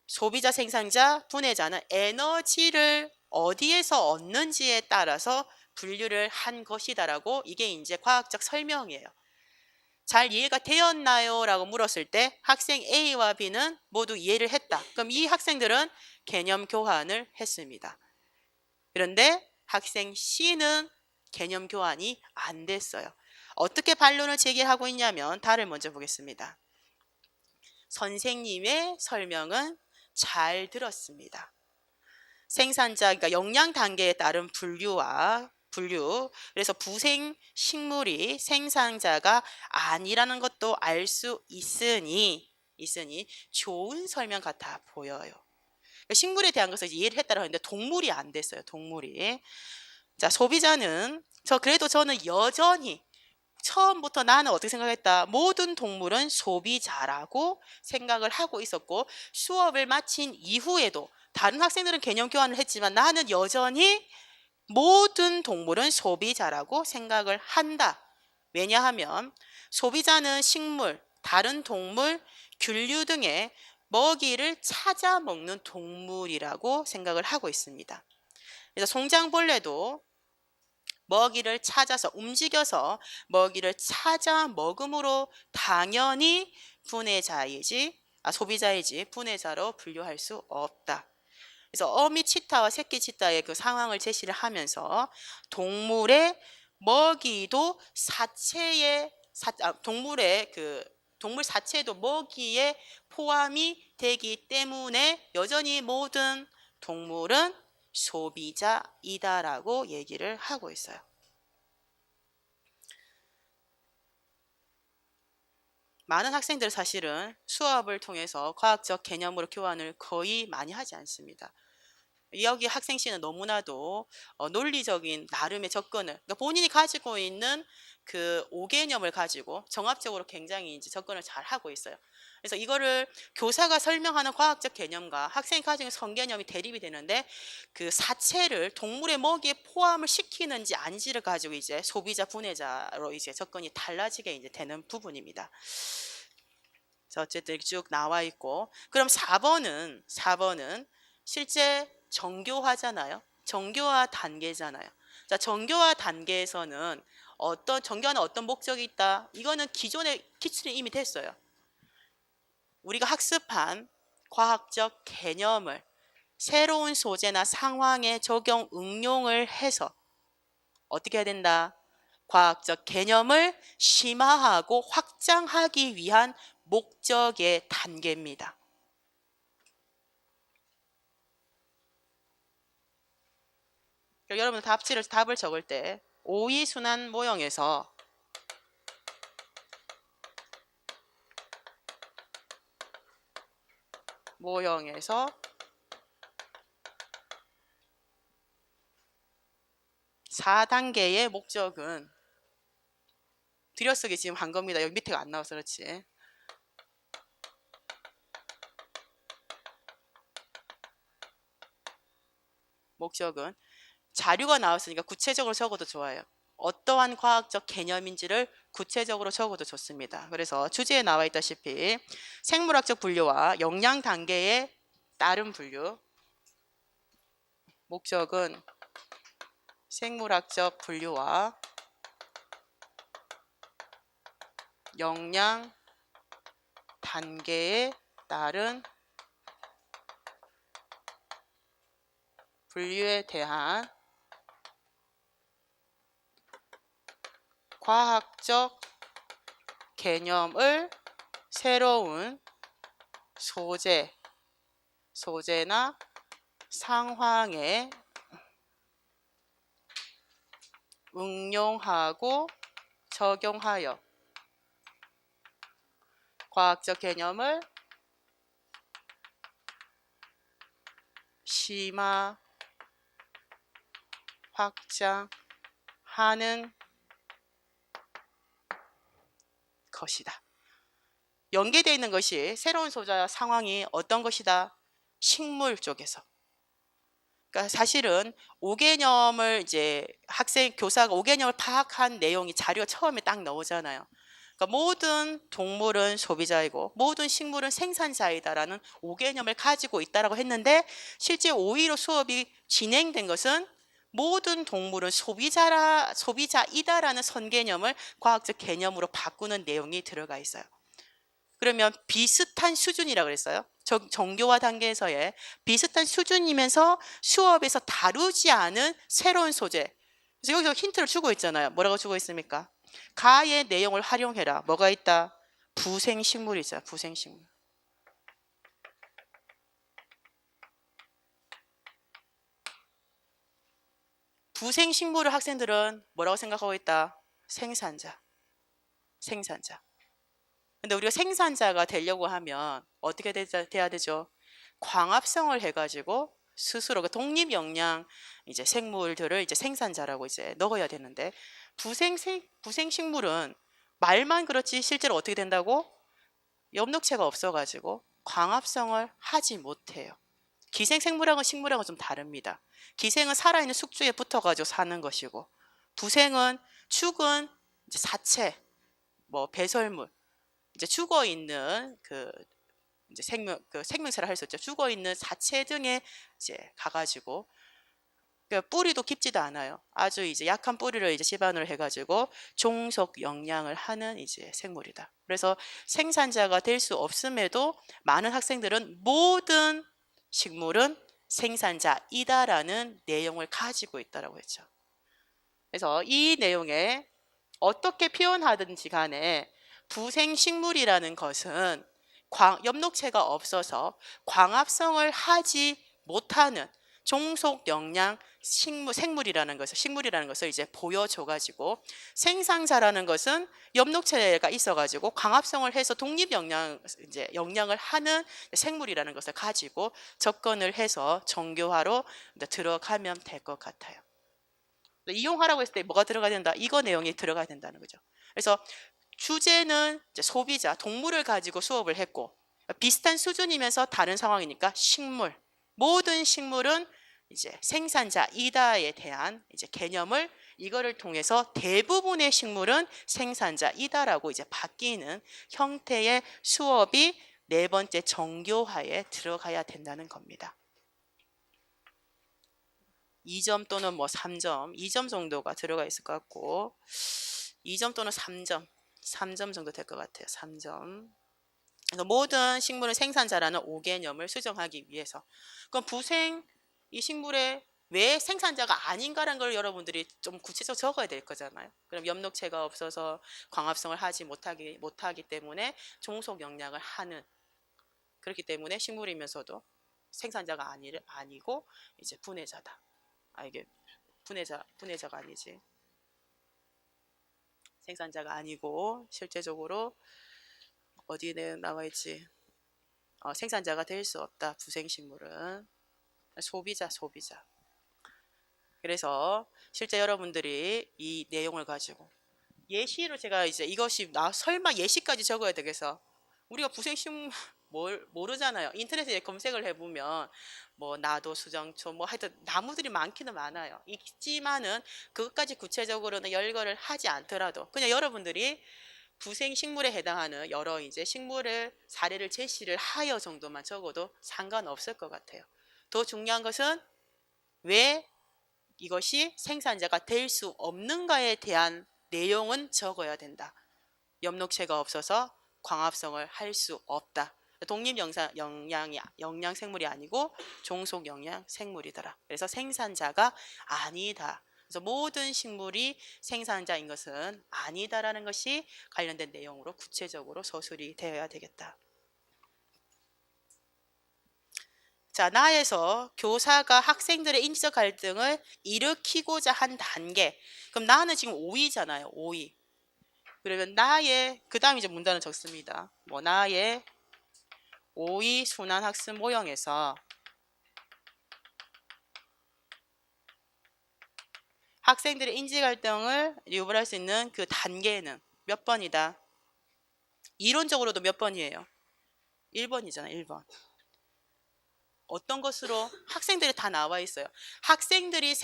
소비자, 생산자, 분해자는 에너지를 어디에서 얻는지에 따라서 분류를 한 것이다라고 이게 이제 과학적 설명이에요. 잘 이해가 되었나요? 라고 물었을 때 학생 A와 B는 모두 이해를 했다. 그럼 이 학생들은 개념 교환을 했습니다. 그런데 학생 C는 개념 교환이 안 됐어요. 어떻게 반론을 제기하고 있냐면 답을 먼저 보겠습니다. 선생님의 설명은 잘 들었습니다. 생산자, 그러니까 영양 단계에 따른 분류, 그래서 부생 식물이 생산자가 아니라는 것도 알 수 있으니 좋은 설명 같아 보여요. 그러니까 식물에 대한 것을 이해를 했다고 하는데 동물이 안 됐어요. 동물이. 자, 소비자는 그래도 저는 여전히 처음부터 나는 어떻게 생각했다? 모든 동물은 소비자라고 생각을 하고 있었고 수업을 마친 이후에도 다른 학생들은 개념 교환을 했지만 나는 여전히 모든 동물은 소비자라고 생각을 한다. 왜냐하면 소비자는 식물, 다른 동물, 균류 등의 먹이를 찾아 먹는 동물이라고 생각을 하고 있습니다. 그래서 송장벌레도 먹이를 찾아서 움직여서 먹이를 찾아 먹음으로 당연히 소비자이지 분해자로 분류할 수 없다. 그래서 어미 치타와 새끼 치타의 그 상황을 제시를 하면서 동물의 먹이도 동물 사체도 먹이에 포함이 되기 때문에 여전히 모든 동물은 소비자이다라고 얘기를 하고 있어요. 많은 학생들 사실은 수업을 통해서 과학적 개념으로 교환을 거의 많이 하지 않습니다. 여기 학생 씨는 너무나도 논리적인 나름의 접근을, 그러니까 본인이 가지고 있는 그 5개념을 가지고 종합적으로 굉장히 이제 접근을 잘 하고 있어요. 그래서 이거를 교사가 설명하는 과학적 개념과 학생이 가지고 있는 성개념이 대립이 되는데 그 사체를 동물의 먹이에 포함을 시키는지 아닌지를 가지고 이제 소비자 분해자로 이제 접근이 달라지게 이제 되는 부분입니다. 자, 어쨌든 쭉 나와 있고 그럼 4번은 실제 정교화잖아요. 정교화 단계잖아요. 자, 정교화 단계에서는 정교화는 어떤 목적이 있다? 이거는 기존에 기출이 이미 됐어요. 우리가 학습한 과학적 개념을 새로운 소재나 상황에 적용, 응용을 해서 어떻게 해야 된다? 과학적 개념을 심화하고 확장하기 위한 목적의 단계입니다. 여러분 답을 적을 때 오이순환 모형에서 4단계의 목적은 들여쓰기 지금 한 겁니다. 여기 밑에가 안 나와서 그렇지. 목적은 자료가 나왔으니까 구체적으로 적어도 좋아요. 어떠한 과학적 개념인지를 구체적으로 적어도 좋습니다. 그래서 주제에 나와 있다시피 생물학적 분류와 영양 단계에 따른 분류. 목적은 생물학적 분류와 영양 단계에 따른 분류에 대한 과학적 개념을 새로운 소재나 상황에 응용하고 적용하여 과학적 개념을 심화, 확장하는 것이다. 연계되어 있는 것이 새로운 소재와 상황이 어떤 것이다? 식물 쪽에서. 그러니까 사실은 5개념을 이제 교사가 5개념을 파악한 내용이 자료가 처음에 딱 나오잖아요. 그러니까 모든 동물은 소비자이고 모든 식물은 생산자이다라는 5개념을 가지고 있다라고 했는데 실제 5위로 수업이 진행된 것은 모든 동물은 소비자이다라는 선개념을 과학적 개념으로 바꾸는 내용이 들어가 있어요. 그러면 비슷한 수준이라고 그랬어요. 정교화 단계에서의 비슷한 수준이면서 수업에서 다루지 않은 새로운 소재. 그래서 여기서 힌트를 주고 있잖아요. 뭐라고 주고 있습니까? 가의 내용을 활용해라. 뭐가 있다? 부생식물이 있어요. 부생식물. 부생식물을 학생들은 뭐라고 생각하고 있다? 생산자. 근데 우리가 생산자가 되려고 하면 어떻게 돼야 되죠? 광합성을 해가지고 스스로 독립 영양 이제 생물들을 이제 생산자라고 이제 넣어야 되는데 부생식물은 말만 그렇지 실제로 어떻게 된다고? 엽록체가 없어가지고 광합성을 하지 못해요. 기생생물하고 식물하고 좀 다릅니다. 기생은 살아있는 숙주에 붙어가지고 사는 것이고 부생은 죽은 이제 사체, 뭐 배설물, 이제 죽어 있는 이제 생명체를 할 수 있죠. 죽어 있는 사체 등에 이제 가가지고 뿌리도 깊지도 않아요. 아주 이제 약한 뿌리를 이제 집안으로 해가지고 종속 영양을 하는 이제 생물이다. 그래서 생산자가 될 수 없음에도 많은 학생들은 모든 식물은 생산자이다라는 내용을 가지고 있다라고 했죠. 그래서 이 내용에 어떻게 표현하든지 간에 부생식물이라는 것은 엽록체가 없어서 광합성을 하지 못하는 종속 영양 식물이라는 것을 이제 보여줘가지고 생산자라는 것은 엽록체가 있어가지고 광합성을 해서 독립 영양을 하는 생물이라는 것을 가지고 접근을 해서 정교화로 들어가면 될 것 같아요. 이용하라고 했을 때 뭐가 들어가야 된다? 이거 내용이 들어가야 된다는 거죠. 그래서 주제는 이제 소비자, 동물을 가지고 수업을 했고 비슷한 수준이면서 다른 상황이니까 식물. 모든 식물은 이제 생산자이다에 대한 이제 개념을 이거를 통해서 대부분의 식물은 생산자이다라고 이제 바뀌는 형태의 수업이 네 번째 정교화에 들어가야 된다는 겁니다. 2점 또는 뭐 3점, 2점 정도가 들어가 있을 것 같고 2점 또는 3점 정도 될 것 같아요. 3점. 그래서 모든 식물은 생산자라는 5개념을 수정하기 위해서. 그럼 이 식물의 왜 생산자가 아닌가라는 걸 여러분들이 좀 구체적으로 적어야 될 거잖아요. 그럼 엽록체가 없어서 광합성을 하지 못하기 때문에 종속 영양을 하는, 그렇기 때문에 식물이면서도 생산자가 아니고 이제 분해자다. 이게 분해자가 아니지. 생산자가 아니고 실제적으로 어디에 나와 있지? 생산자가 될 수 없다. 부생식물은 소비자. 그래서 실제 여러분들이 이 내용을 가지고 예시로 제가 이제 이것이 설마 예시까지 적어야 되겠어? 우리가 부생식물 모르잖아요. 인터넷에 검색을 해보면 뭐 나도 수정초 뭐 하여튼 나무들이 많기는 많아요. 있지만은 그것까지 구체적으로는 열거를 하지 않더라도 그냥 여러분들이 부생식물에 해당하는 여러 이제 식물을 사례를 제시를 하여 정도만 적어도 상관없을 것 같아요. 더 중요한 것은 왜 이것이 생산자가 될 수 없는가에 대한 내용은 적어야 된다. 엽록체가 없어서 광합성을 할 수 없다. 독립 영양 생물이 아니고 종속 영양 생물이더라. 그래서 생산자가 아니다. 그래서 모든 식물이 생산자인 것은 아니다라는 것이 관련된 내용으로 구체적으로 서술이 되어야 되겠다. 자, 나에서 교사가 학생들의 인지적 갈등을 일으키고자 한 단계. 그럼 나는 지금 5위잖아요. 5위. 그러면 나의, 그 다음 이제 문단을 적습니다. 뭐 나의 5위 순환 학습 모형에서 학생들의 인지 갈등을 유발할 수 있는 그 단계는 몇 번이다? 이론적으로도 몇 번이에요? 1번이잖아, 1번. 어떤 것으로? 학생들이 다 나와 있어요. 학생들은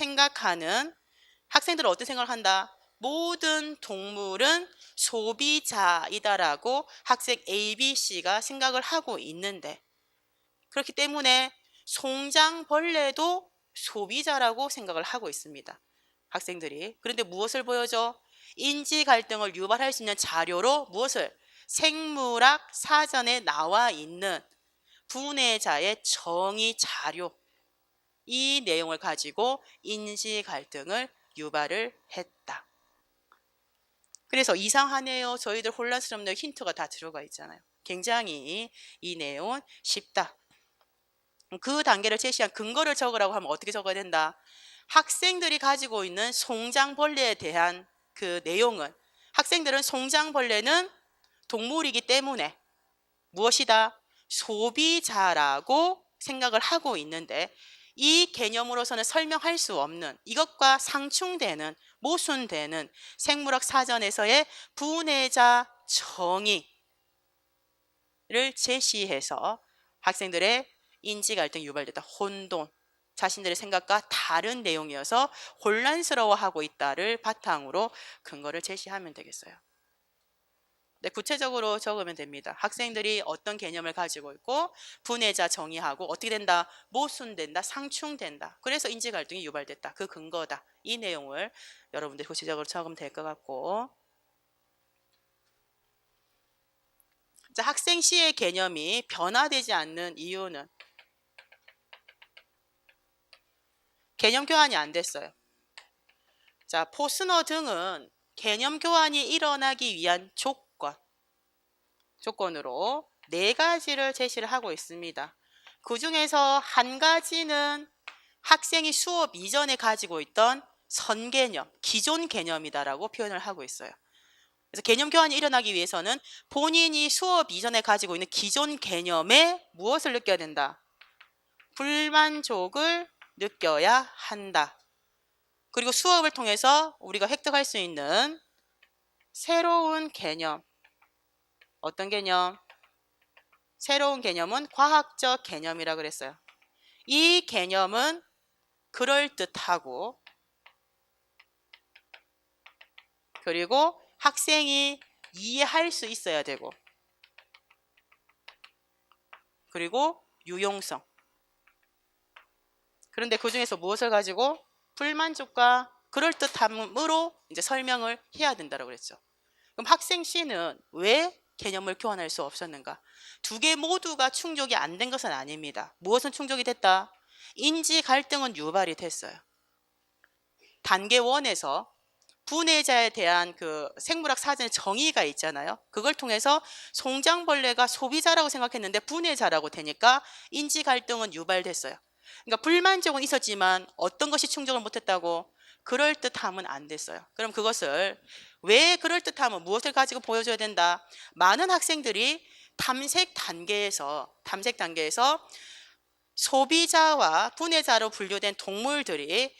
어떤 생각을 한다? 모든 동물은 소비자이다라고 학생 A, B, C가 생각을 하고 있는데, 그렇기 때문에 송장벌레도 소비자라고 생각을 하고 있습니다. 학생들이. 그런데 무엇을 보여줘? 인지 갈등을 유발할 수 있는 자료로 무엇을? 생물학 사전에 나와 있는 분해자의 정의 자료, 이 내용을 가지고 인지 갈등을 유발을 했다. 그래서 이상하네요. 저희들 혼란스럽네요. 힌트가 다 들어가 있잖아요. 굉장히 이 내용은 쉽다. 그 단계를 제시한 근거를 적으라고 하면 어떻게 적어야 된다? 학생들이 가지고 있는 송장벌레에 대한 그 내용은, 학생들은 송장벌레는 동물이기 때문에 무엇이다? 소비자라고 생각을 하고 있는데, 이 개념으로서는 설명할 수 없는, 이것과 상충되는, 모순되는 생물학 사전에서의 분해자 정의를 제시해서 학생들의 인지 갈등이 유발됐다. 혼돈, 자신들의 생각과 다른 내용이어서 혼란스러워하고 있다를 바탕으로 근거를 제시하면 되겠어요. 네, 구체적으로 적으면 됩니다. 학생들이 어떤 개념을 가지고 있고 분해자 정의하고 어떻게 된다? 모순된다, 상충된다. 그래서 인지 갈등이 유발됐다. 그 근거다. 이 내용을 여러분들이 구체적으로 적으면 될 것 같고, 자, 학생 시의 개념이 변화되지 않는 이유는 개념 교환이 안 됐어요. 자, 포스너 등은 개념 교환이 일어나기 위한 조건으로 4가지를 제시를 하고 있습니다. 그 중에서 한 가지는 학생이 수업 이전에 가지고 있던 선개념, 기존 개념이다라고 표현을 하고 있어요. 그래서 개념 교환이 일어나기 위해서는 본인이 수업 이전에 가지고 있는 기존 개념에 무엇을 느껴야 된다? 불만족을 느껴야 한다. 그리고 수업을 통해서 우리가 획득할 수 있는 새로운 개념, 어떤 개념? 새로운 개념은 과학적 개념이라고 그랬어요. 이 개념은 그럴듯하고, 그리고 학생이 이해할 수 있어야 되고, 그리고 유용성. 그런데 그 중에서 무엇을 가지고? 불만족과 그럴듯함으로 이제 설명을 해야 된다고 그랬죠. 그럼 학생 C는 왜 개념을 교환할 수 없었는가? 2개 모두가 충족이 안 된 것은 아닙니다. 무엇은 충족이 됐다? 인지 갈등은 유발이 됐어요. 단계 1에서 분해자에 대한 그 생물학 사전의 정의가 있잖아요. 그걸 통해서 송장벌레가 소비자라고 생각했는데 분해자라고 되니까 인지 갈등은 유발됐어요. 그러니까 불만족은 있었지만 어떤 것이 충족을 못했다고? 그럴듯함은 안 됐어요. 그럼 그것을 왜 그럴듯함은 무엇을 가지고 보여줘야 된다? 많은 학생들이 탐색 단계에서 소비자와 분해자로 분류된 동물들이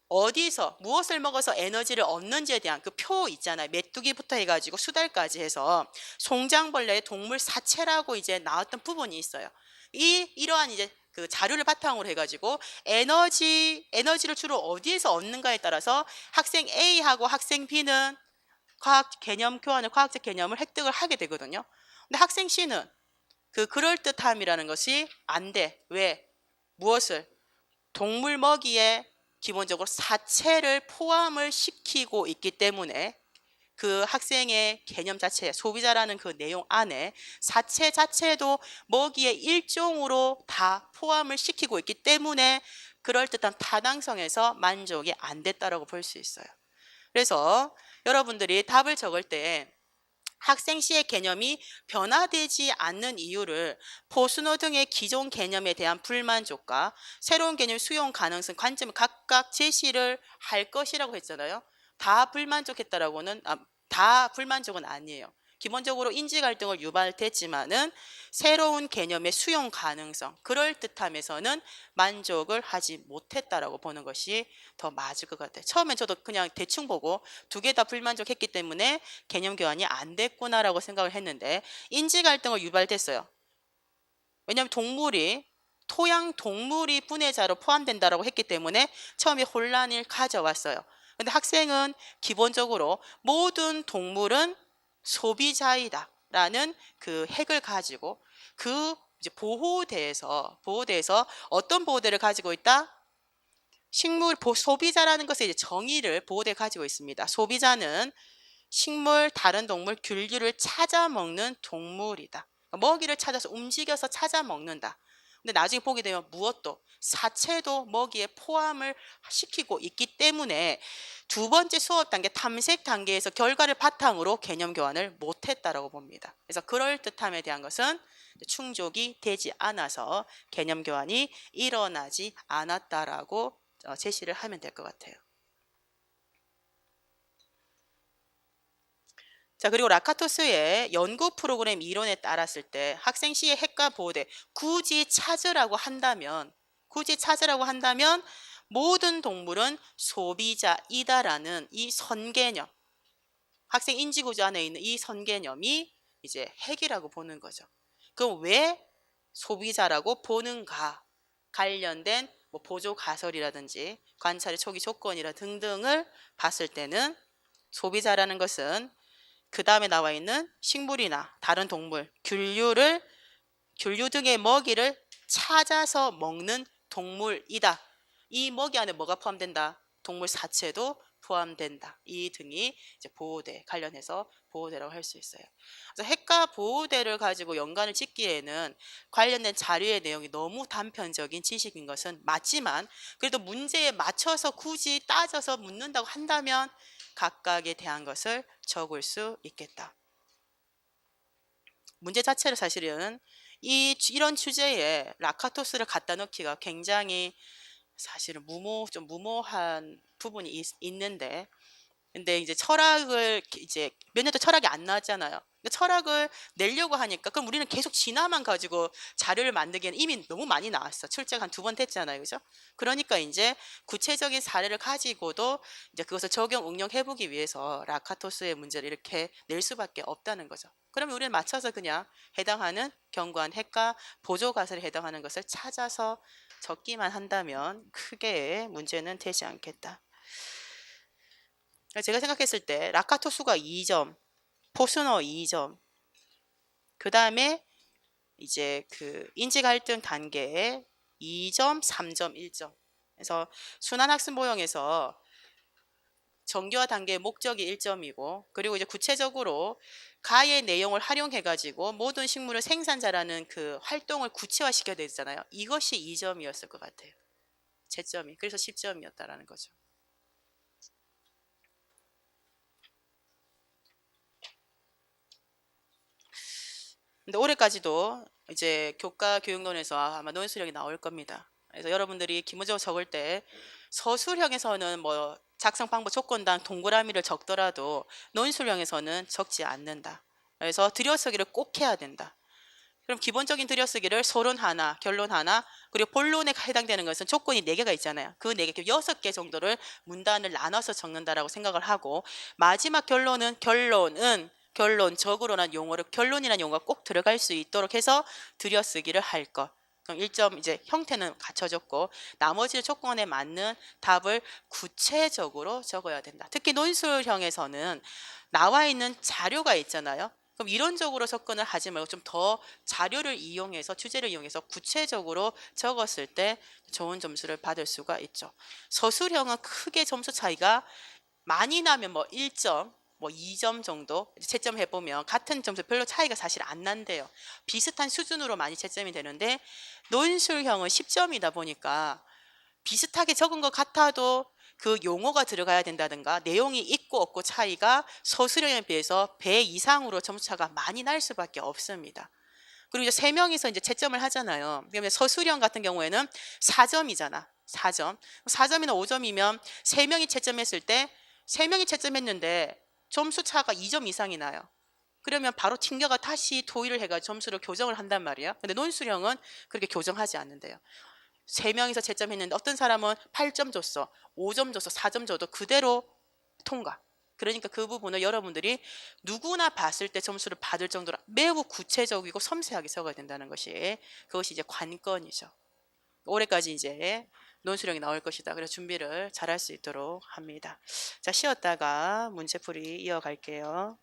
어디서 무엇을 먹어서 에너지를 얻는지에 대한 그 표 있잖아요. 메뚜기부터 해가지고 수달까지 해서 송장벌레의 동물 사체라고 이제 나왔던 부분이 있어요. 이러한 이제 그 자료를 바탕으로 해가지고 에너지를 주로 어디에서 얻는가에 따라서 학생 A하고 학생 B는 과학 개념 교환을 과학적 개념을 획득을 하게 되거든요. 근데 학생 C는 그 그럴듯함이라는 것이 안 돼. 왜? 무엇을? 동물 먹이에 기본적으로 사체를 포함을 시키고 있기 때문에 그 학생의 개념 자체, 소비자라는 그 내용 안에 사체 자체도 먹이의 일종으로 다 포함을 시키고 있기 때문에 그럴듯한 타당성에서 만족이 안 됐다라고 볼 수 있어요. 그래서 여러분들이 답을 적을 때 학생 C의 개념이 변화되지 않는 이유를 포스너 등의 기존 개념에 대한 불만족과 새로운 개념 수용 가능성 관점을 각각 제시를 할 것이라고 했잖아요. 다 불만족은 아니에요. 기본적으로 인지 갈등을 유발됐지만은 새로운 개념의 수용 가능성, 그럴듯함에서는 만족을 하지 못했다라고 보는 것이 더 맞을 것 같아요. 처음엔 저도 그냥 대충 보고 두 개 다 불만족했기 때문에 개념 교환이 안 됐구나라고 생각을 했는데 인지 갈등을 유발됐어요. 왜냐하면 토양 동물이 분해자로 포함된다라고 했기 때문에 처음에 혼란을 가져왔어요. 근데 학생은 기본적으로 모든 동물은 소비자이다 라는 그 핵을 가지고 그 이제 보호대에서 어떤 보호대를 가지고 있다? 소비자라는 것의 이제 정의를 보호대 가지고 있습니다. 소비자는 식물, 다른 동물, 균류를 찾아 먹는 동물이다. 먹이를 찾아서 움직여서 찾아 먹는다. 근데 나중에 보게 되면 무엇도 사체도 먹이에 포함을 시키고 있기 때문에 두 번째 수업 단계 탐색 단계에서 결과를 바탕으로 개념 교환을 못했다라고 봅니다. 그래서 그럴듯함에 대한 것은 충족이 되지 않아서 개념 교환이 일어나지 않았다라고 제시를 하면 될 것 같아요. 자, 그리고 라카토스의 연구 프로그램 이론에 따랐을 때 학생 C의 핵과 보호대 굳이 찾으라고 한다면 모든 동물은 소비자이다라는 이 선개념, 학생 인지구조 안에 있는 이 선개념이 이제 핵이라고 보는 거죠. 그럼 왜 소비자라고 보는가? 관련된 뭐 보조 가설이라든지 관찰의 초기 조건이라 등등을 봤을 때는 소비자라는 것은 그 다음에 나와 있는 식물이나 다른 동물, 균류 등의 먹이를 찾아서 먹는 동물이다. 이 먹이 안에 뭐가 포함된다? 동물 사체도 포함된다. 이 등이 이제 보호대 관련해서 보호대라고 할 수 있어요. 그래서 핵과 보호대를 가지고 연관을 짓기에는 관련된 자료의 내용이 너무 단편적인 지식인 것은 맞지만 그래도 문제에 맞춰서 굳이 따져서 묻는다고 한다면 각각에 대한 것을 적을 수 있겠다. 문제 자체를 사실은 이런 주제에 라카토스를 갖다 넣기가 굉장히 사실은 좀 무모한 부분이 있는데 근데 이제 철학을 이제 몇 년 도 철학이 안 나왔잖아요. 근데 철학을 내려고 하니까 그럼 우리는 계속 진화만 가지고 자료를 만들기에는 이미 너무 많이 나왔어. 출제가 한 2번 됐잖아요. 그죠? 그러니까 이제 구체적인 사례를 가지고도 이제 그것을 적용 응용해 보기 위해서 라카토스의 문제를 이렇게 낼 수밖에 없다는 거죠. 그러면 우리는 맞춰서 그냥 해당하는 견고한 핵과 보조 가설에 해당하는 것을 찾아서 적기만 한다면 크게 문제는 되지 않겠다. 제가 생각했을 때 라카토수가 2점, 포스너 2점, 그 다음에 이제 그 인지 갈등 단계에 2점, 3점, 1점. 그래서 순환 학습 모형에서 정교화 단계의 목적이 1점이고 그리고 이제 구체적으로 가의 내용을 활용해 가지고 모든 식물을 생산자라는 그 활동을 구체화시켜야 되잖아요. 이것이 2점이었을 것 같아요. 채점이. 그래서 10점이었다라는 거죠. 근데 올해까지도 이제 교과 교육론에서 아마 논술형이 나올 겁니다. 그래서 여러분들이 기본적으로 적을 때 서술형에서는 뭐 작성 방법 조건당 동그라미를 적더라도 논술형에서는 적지 않는다. 그래서 들여쓰기를 꼭 해야 된다. 그럼 기본적인 들여쓰기를 서론 하나, 결론 하나, 그리고 본론에 해당되는 것은 조건이 4개가 있잖아요. 그 4개, 6개 정도를 문단을 나눠서 적는다라고 생각을 하고, 마지막 결론적으로란 용어를, 결론이라는 용어가 꼭 들어갈 수 있도록 해서 들여쓰기를 할 것. 그럼 1점 이제 형태는 갖춰졌고, 나머지 조건에 맞는 답을 구체적으로 적어야 된다. 특히 논술형에서는 나와 있는 자료가 있잖아요. 그럼 이론적으로 접근을 하지 말고 좀 더 자료를 이용해서, 주제를 이용해서 구체적으로 적었을 때 좋은 점수를 받을 수가 있죠. 서술형은 크게 점수 차이가 많이 나면 뭐 1점, 뭐 2점 정도 채점해 보면 같은 점수 별로 차이가 사실 안 난대요. 비슷한 수준으로 많이 채점이 되는데, 논술형은 10점이다 보니까 비슷하게 적은 것 같아도 그 용어가 들어가야 된다든가 내용이 있고 없고 차이가 서술형에 비해서 배 이상으로 점수차가 많이 날 수밖에 없습니다. 그리고 이제 3명이서 이제 채점을 하잖아요. 그러면 서술형 같은 경우에는 4점이잖아. 4점. 4점이나 5점이면 3명이 채점했을 때 3명이 채점했는데 점수 차가 2점 이상이 나요. 그러면 바로 튕겨가 다시 토의를 해가 점수를 교정을 한단 말이에요. 근데 논술형은 그렇게 교정하지 않는데요. 3명이서 채점했는데 어떤 사람은 8점 줬어, 5점 줬어, 4점 줘도 그대로 통과. 그러니까 그 부분을 여러분들이 누구나 봤을 때 점수를 받을 정도로 매우 구체적이고 섬세하게 적어야 된다는 것이, 그것이 이제 관건이죠. 올해까지 이제 논술형이 나올 것이다. 그래서 준비를 잘할 수 있도록 합니다. 자, 쉬었다가 문제풀이 이어갈게요.